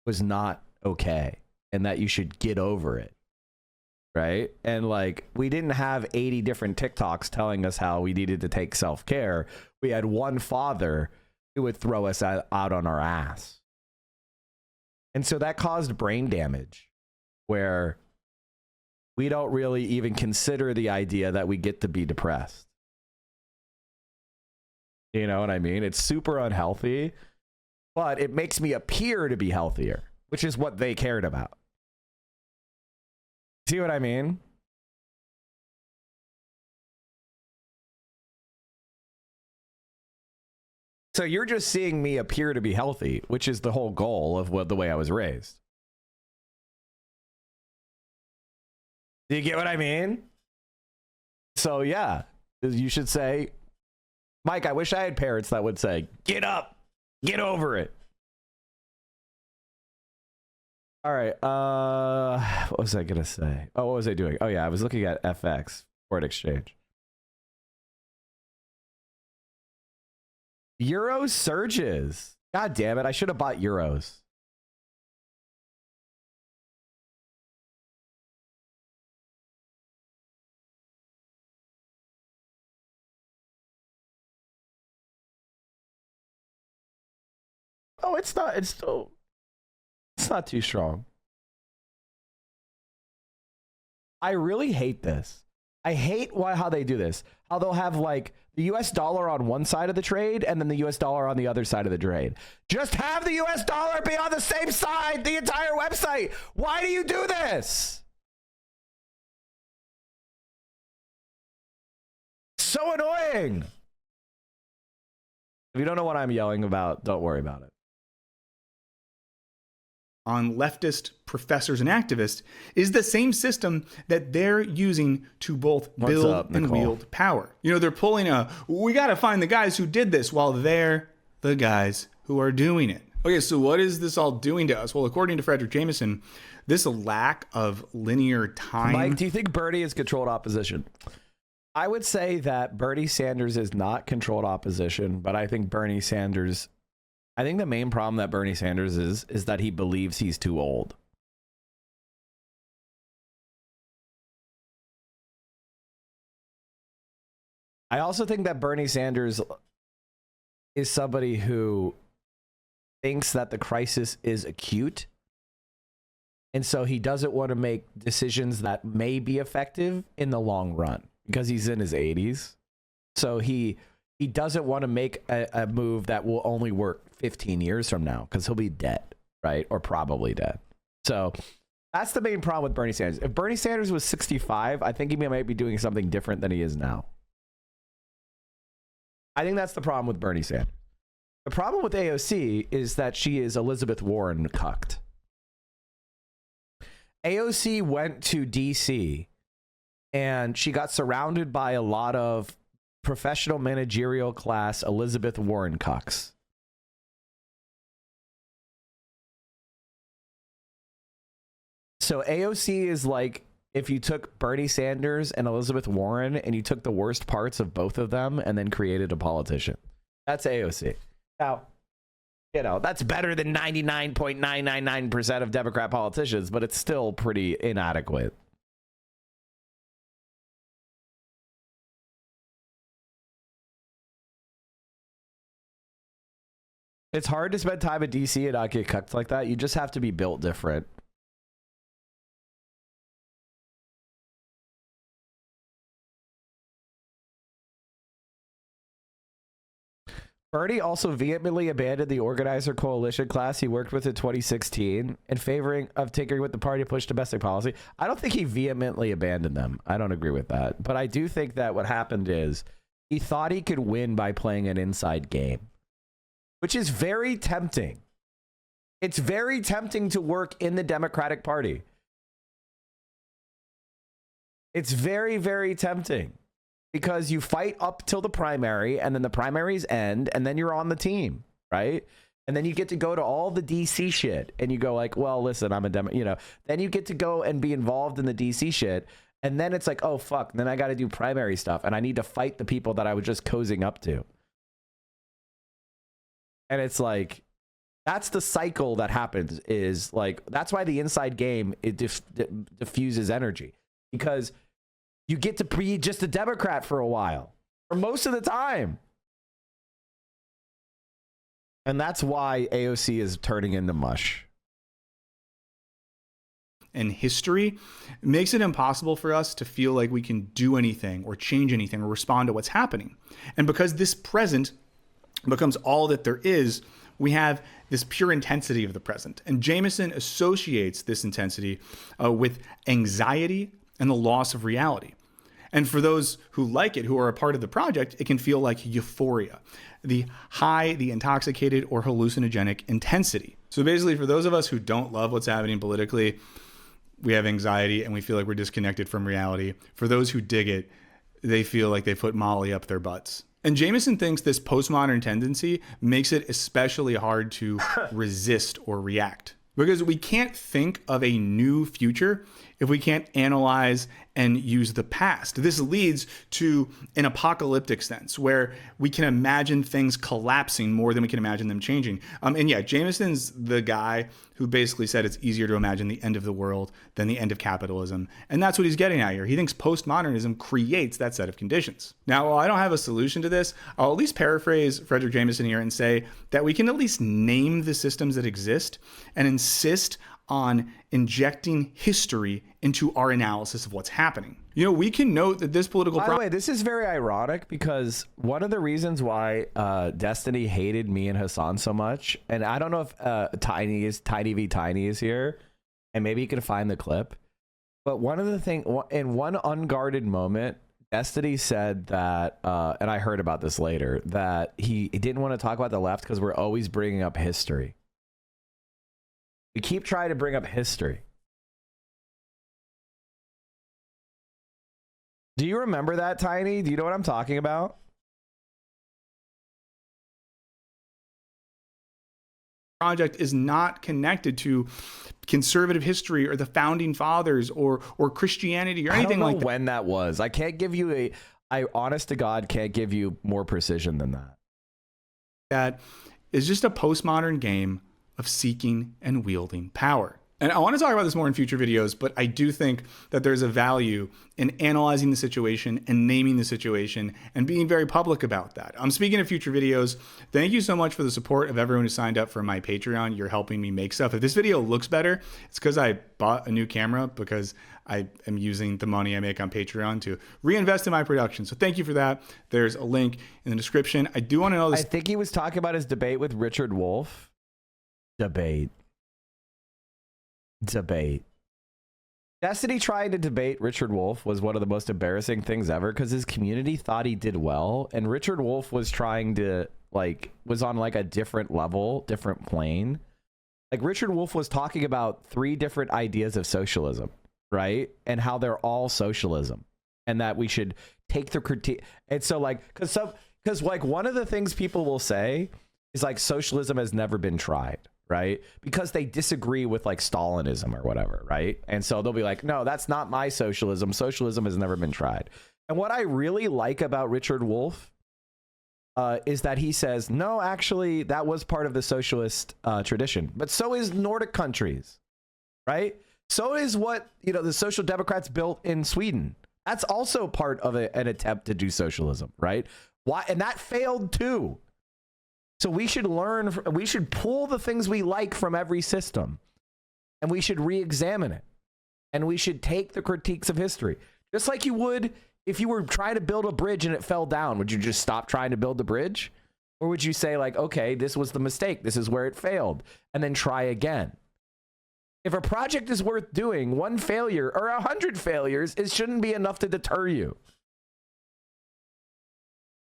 was not okay and that you should get over it. Right? And like, we didn't have 80 different TikToks telling us how we needed to take self-care. We had one father who would throw us out on our ass. And so that caused brain damage where we don't really even consider the idea that we get to be depressed. You know what I mean? It's super unhealthy, but it makes me appear to be healthier, which is what they cared about. See what I mean? So you're just seeing me appear to be healthy, which is the whole goal of the way I was raised. Do you get what I mean? So yeah, you should say, Mike, I wish I had parents that would say, get up, get over it. All right. What was I gonna say? Oh, what was I doing? Oh yeah, I was looking at FX, foreign exchange. Euro surges. God damn it! I should have bought euros. Oh, it's not. It's still. It's not too strong. I really hate this. I hate how they do this. How they'll have like the US dollar on one side of the trade and then the US dollar on the other side of the trade. Just have the US dollar be on the same side the entire website. Why do you do this? So annoying. If you don't know what I'm yelling about, don't worry about it. On leftist professors and activists is the same system that they're using to both build and wield power. You know, they're pulling we got to find the guys who did this while they're the guys who are doing it. Okay, so what is this all doing to us? Well, according to Frederick Jameson, this lack of linear time. Mike, do you think Bernie is controlled opposition? I would say that Bernie Sanders is not controlled opposition, but I think I think the main problem that Bernie Sanders is that he believes he's too old. I also think that Bernie Sanders is somebody who thinks that the crisis is acute. And so he doesn't want to make decisions that may be effective in the long run because he's in his 80s. So he doesn't want to make a move that will only work 15 years from now because he'll be dead, right? Or probably dead. So that's the main problem with Bernie Sanders. If Bernie Sanders was 65, I think he might be doing something different than he is now. I think that's the problem with Bernie Sanders. The problem with AOC is that she is Elizabeth Warren cucked. AOC went to DC and she got surrounded by a lot of professional managerial class Elizabeth Warren cucks. So AOC is like if you took Bernie Sanders and Elizabeth Warren and you took the worst parts of both of them and then created a politician. That's AOC. Now, you know, that's better than 99.999% of Democrat politicians, but it's still pretty inadequate. It's hard to spend time at DC and not get cucked like that. You just have to be built different. Bernie also vehemently abandoned the organizer coalition class he worked with in 2016 in favoring of tinkering with the party to push domestic policy. I don't think he vehemently abandoned them. I don't agree with that. But I do think that what happened is he thought he could win by playing an inside game, which is very tempting. It's very tempting to work in the Democratic Party. It's very, very tempting. Because you fight up till the primary and then the primaries end and then you're on the team, right? And then you get to go to all the DC shit and you go like, well, listen, I'm a then you get to go and be involved in the DC shit. And then it's like, oh, fuck. Then I got to do primary stuff and I need to fight the people that I was just cozying up to. And it's like, that's the cycle that happens, is like, that's why the inside game, it diffuses energy, because you get to be just a Democrat for a while, for most of the time. And that's why AOC is turning into mush. And history makes it impossible for us to feel like we can do anything or change anything or respond to what's happening. And because this present becomes all that there is, we have this pure intensity of the present. And Jameson associates this intensity with anxiety and the loss of reality. And for those who like it, who are a part of the project, it can feel like euphoria, the high, the intoxicated, or hallucinogenic intensity. So basically, for those of us who don't love what's happening politically, we have anxiety and we feel like we're disconnected from reality. For those who dig it, they feel like they put Molly up their butts. And Jameson thinks this postmodern tendency makes it especially hard to resist or react, because we can't think of a new future if we can't analyze and use the past. This leads to an apocalyptic sense where we can imagine things collapsing more than we can imagine them changing. And yeah, Jameson's the guy who basically said it's easier to imagine the end of the world than the end of capitalism. And that's what he's getting at here. He thinks postmodernism creates that set of conditions. Now, while I don't have a solution to this, I'll at least paraphrase Frederick Jameson here and say that we can at least name the systems that exist and insist on injecting history into our analysis of what's happening. You know, we can note that this political... By the way, this is very ironic, because one of the reasons why Destiny hated me and Hassan so much, and I don't know if Tiny V Tiny is here, and maybe you can find the clip, but one of the things, in one unguarded moment, Destiny said that, and I heard about this later, that he didn't want to talk about the left because we're always bringing up history. We keep trying to bring up history. Do you remember that, Tiny? Do you know what I'm talking about? Project is not connected to conservative history or the founding fathers or Christianity or anything like that. I don't know when that was. I can't give you I honest to God can't give you more precision than that. That is just a postmodern game of seeking and wielding power. And I want to talk about this more in future videos, but I do think that there's a value in analyzing the situation and naming the situation and being very public about that. I'm speaking of future videos. Thank you so much for the support of everyone who signed up for my Patreon. You're helping me make stuff. If this video looks better, it's because I bought a new camera, because I am using the money I make on Patreon to reinvest in my production. So thank you for that. There's a link in the description. I do want to know this. I think he was talking about his debate with Richard Wolff. Debate. Destiny trying to debate Richard Wolff was one of the most embarrassing things ever, because his community thought he did well, and Richard Wolff was trying to, like, was on like a different level, different plane. Like, Richard Wolff was talking about 3 different ideas of socialism, right? And how they're all socialism, and that we should take the critique. And so, like, because like one of the things people will say is like socialism has never been tried, right? Because they disagree with like Stalinism or whatever, right? And so they'll be like, no, that's not my socialism. Socialism has never been tried. And what I really like about Richard Wolff is that he says, no, actually, that was part of the socialist tradition. But so is Nordic countries, right? So is what, you know, the Social Democrats built in Sweden. That's also part of an attempt to do socialism, right? Why? And that failed too. So we should learn, we should pull the things we like from every system, and we should re-examine it. And we should take the critiques of history. Just like you would if you were trying to build a bridge and it fell down. Would you just stop trying to build the bridge? Or would you say like, okay, this was the mistake, this is where it failed, and then try again? If a project is worth doing, 1 failure or 100 failures, it shouldn't be enough to deter you.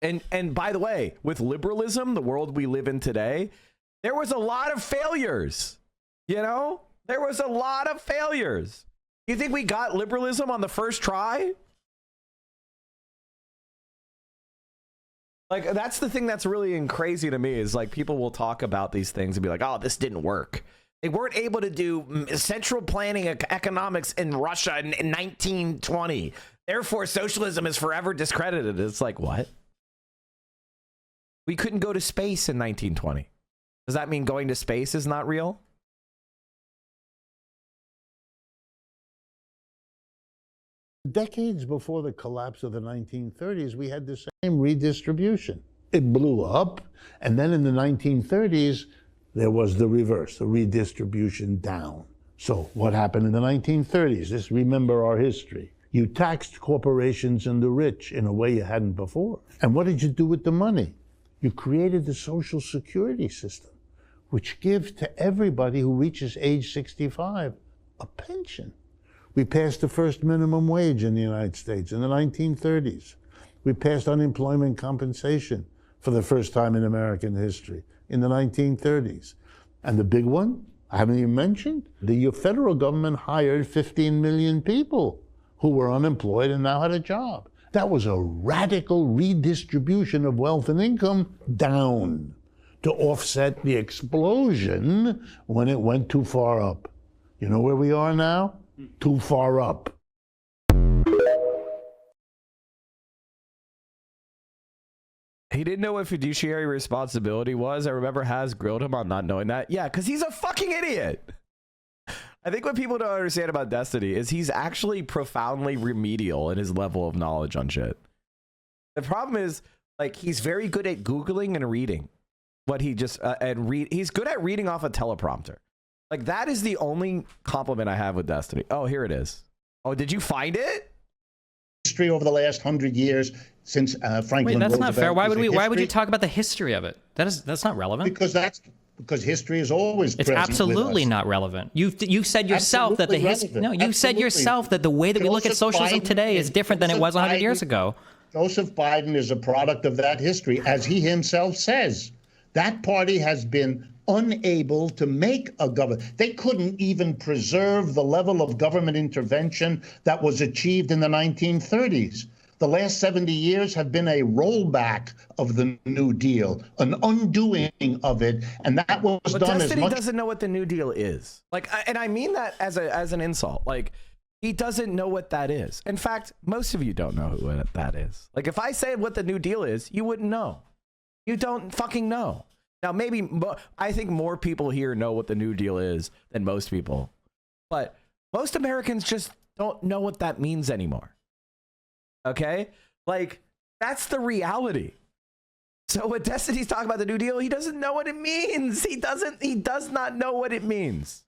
And by the way, with liberalism, the world we live in today, there was a lot of failures. You know, there was a lot of failures. You think we got liberalism on the first try? Like, that's the thing that's really crazy to me is like people will talk about these things and be like, oh, this didn't work. They weren't able to do central planning economics in Russia in 1920. Therefore, socialism is forever discredited. It's like, what? We couldn't go to space in 1920. Does that mean going to space is not real? Decades before the collapse of the 1930s, we had the same redistribution. It blew up, and then in the 1930s, there was the reverse, the redistribution down. So what happened in the 1930s? Just remember our history. You taxed corporations and the rich in a way you hadn't before. And what did you do with the money? You created the Social Security system, which gives to everybody who reaches age 65 a pension. We passed the first minimum wage in the United States in the 1930s. We passed unemployment compensation for the first time in American history in the 1930s. And the big one, I haven't even mentioned, the federal government hired 15 million people who were unemployed and now had a job. That was a radical redistribution of wealth and income down to offset the explosion when it went too far up. You know where we are now? Too far up. He didn't know what fiduciary responsibility was. I remember Has grilled him on not knowing that. Yeah, because he's a fucking idiot. I think what people don't understand about Destiny is he's actually profoundly remedial in his level of knowledge on shit. The problem is, like, he's very good at Googling and reading what he just, he's good at reading off a teleprompter. Like, that is the only compliment I have with Destiny. Oh, here it is. Oh, did you find it? History over the last 100 years since Franklin Wait, that's Roosevelt. not fair. Why would was a Why would you history- talk about the history of it? That's not relevant. Because history is always It's present absolutely with us. not relevant. You said yourself that the Absolutely relevant. you said yourself that the way that we look at Joseph socialism Biden today is different than it was 100 years ago. Joseph Biden is a product of that history, as he himself says. That party has been unable to make a government. They couldn't even preserve the level of government intervention that was achieved in the 1930s. The last 70 years have been a rollback of the New Deal, an undoing of it, and that was But done as Destiny much. doesn't know what the New Deal is. Like, and I mean that as an insult. Like, he doesn't know what that is. In fact, most of you don't know what that is. Like, if I say what the New Deal is, you wouldn't know. You don't fucking know. Now, maybe I think more people here know what the New Deal is than most people, but most Americans just don't know what that means anymore. Okay? Like, that's the reality. So when Destiny's talking about the New Deal, he doesn't know what it means. He does not know what it means.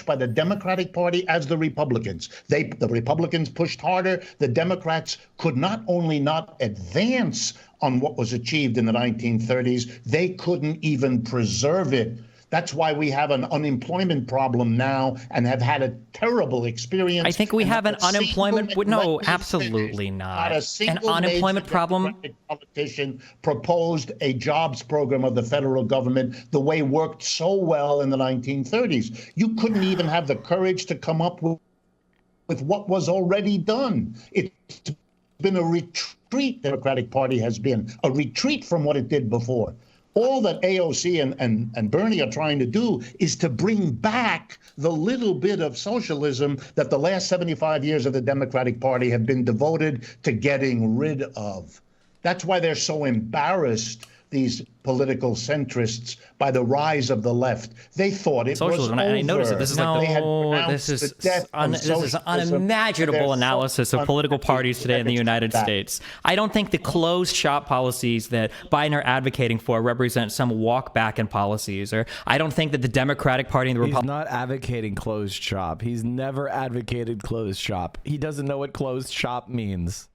By the Democratic Party as the Republicans. The Republicans pushed harder. The Democrats could not only not advance on what was achieved in the 1930s, they couldn't even preserve it. That's why we have an unemployment problem now and have had a terrible experience. I think we have an unemployment. No, absolutely not. An unemployment problem. Democratic politician proposed a jobs program of the federal government the way worked so well in the 1930s. You couldn't even have the courage to come up with what was already done. It's been a retreat. The Democratic Party has been a retreat from what it did before. All that AOC and Bernie are trying to do is to bring back the little bit of socialism that the last 75 years of the Democratic Party have been devoted to getting rid of. That's why they're so embarrassed, these political centrists, by the rise of the left. They thought it Socialism, was over. I noticed it. This is like this is unimaginable analysis of political parties today in the United States. I don't think the closed shop policies that Biden are advocating for represent some walk back in policies, or I don't think that the Democratic Party and the He's Republican. not advocating closed shop. He's never advocated closed shop. He doesn't know what closed shop means.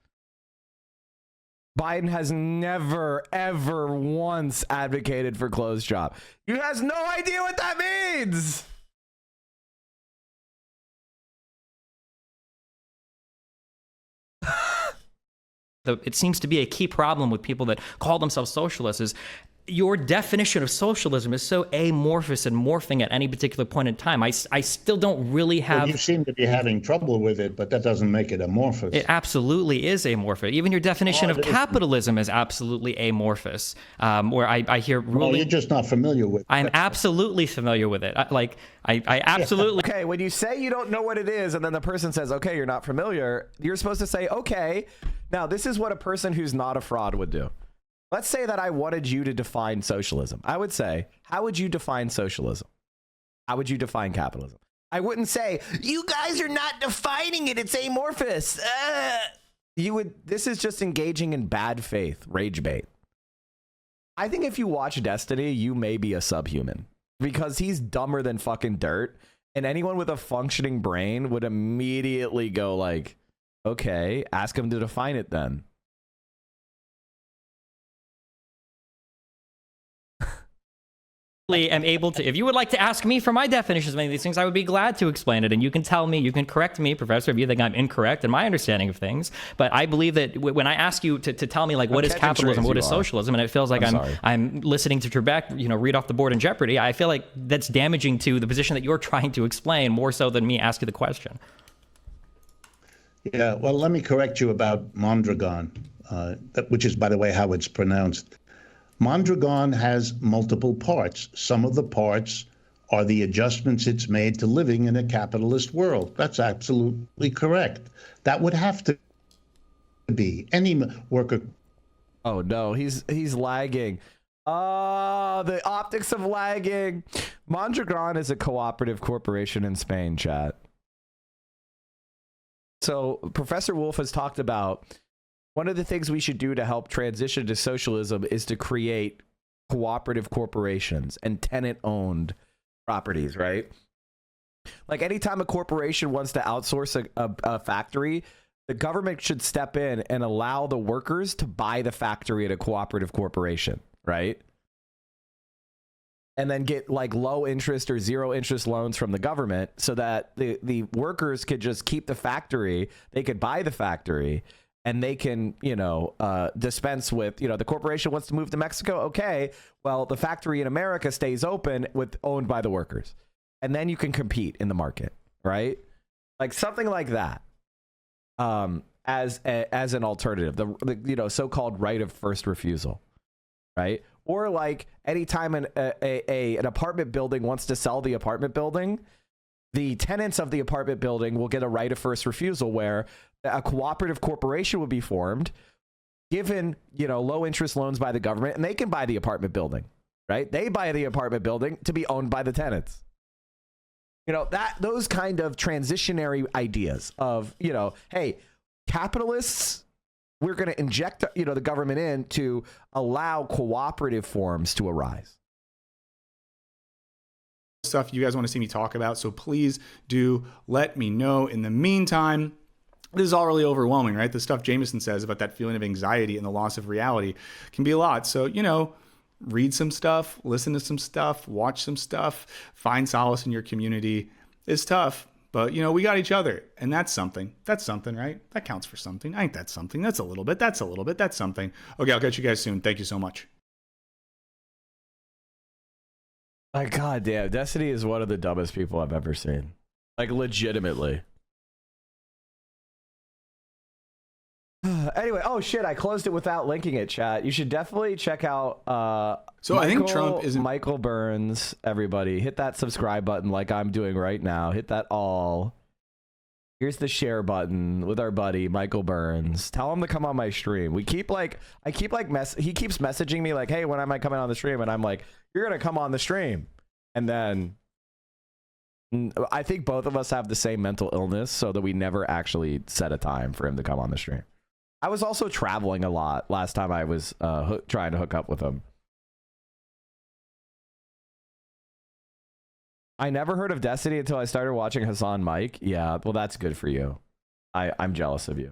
Biden has never, ever once advocated for closed shop. You has no idea what that means. It seems to be a key problem with people that call themselves socialists is your definition of socialism is so amorphous and morphing at any particular point in time. I still don't really have... Well, you seem to be having trouble with it, but that doesn't make it amorphous. It absolutely is amorphous. Even your definition of capitalism is absolutely amorphous, where I hear ruling... Well, you're just not familiar with it. I'm absolutely familiar with it. I absolutely... Okay, when you say you don't know what it is, and then the person says, okay, you're not familiar, you're supposed to say, okay. Now, this is what a person who's not a fraud would do. Let's say that I wanted you to define socialism. I would say, how would you define socialism? How would you define capitalism? I wouldn't say, you guys are not defining it. It's amorphous. This is just engaging in bad faith, rage bait. I think if you watch Destiny, you may be a subhuman because he's dumber than fucking dirt. And anyone with a functioning brain would immediately go like, okay, ask him to define it then. Am able to, if you would like to ask me for my definitions of many of these things, I would be glad to explain it. And you can tell me, you can correct me, Professor, if you think I'm incorrect in my understanding of things. But I believe that when I ask you to tell me, like, what is capitalism, what is socialism, and it feels like I'm listening to Trebek, read off the board in Jeopardy, I feel like that's damaging to the position that you're trying to explain more so than me asking the question. Yeah, well, let me correct you about Mondragon, which is, by the way, how it's pronounced. Mondragon has multiple parts. Some of the parts are the adjustments it's made to living in a capitalist world. That's absolutely correct. That would have to be any worker. Oh no, he's lagging. Oh, the optics of lagging. Mondragon is a cooperative corporation in Spain, chat. So Professor Wolf has talked about one of the things we should do to help transition to socialism is to create cooperative corporations and tenant-owned properties, right? Like anytime a corporation wants to outsource a factory, the government should step in and allow the workers to buy the factory at a cooperative corporation, right? And then get like low interest or zero interest loans from the government so that the workers could just keep the factory, they could buy the factory, and they can, dispense with, the corporation wants to move to Mexico. Okay, well, the factory in America stays open owned by the workers. And then you can compete in the market, right? Like something like that as an alternative, the so-called right of first refusal, right? Or like anytime an apartment building wants to sell the apartment building, the tenants of the apartment building will get a right of first refusal where a cooperative corporation would be formed, given, low interest loans by the government, and they can buy the apartment building, right? They buy the apartment building to be owned by the tenants. Those kind of transitionary ideas of, hey, capitalists, we're going to inject, the government in to allow cooperative forms to arise. Stuff you guys want to see me talk about, so please do let me know. In the meantime, this is all really overwhelming, right? The stuff Jameson says about that feeling of anxiety and the loss of reality can be a lot. So, read some stuff, listen to some stuff, watch some stuff, find solace in your community. It's tough, but we got each other, and that's something. That's something, right? That counts for something. I think that's something. That's a little bit. That's a little bit. That's something. Okay, I'll catch you guys soon. Thank you so much. My God damn, Destiny is one of the dumbest people I've ever seen. Like, legitimately. Anyway, oh shit, I closed it without linking it, chat. You should definitely check out I think Trump isn't Michael Burns, everybody. Hit that subscribe button like I'm doing right now. Hit that all. Here's the share button with our buddy Michael Burns. Tell him to come on my stream. He keeps messaging me like, hey, when am I coming on the stream? And I'm like, you're gonna come on the stream. And then I think both of us have the same mental illness, so that we never actually set a time for him to come on the stream. I was also traveling a lot last time I was trying to hook up with him. I never heard of Destiny until I started watching Hassan Mike. Yeah, well, that's good for you. I'm jealous of you.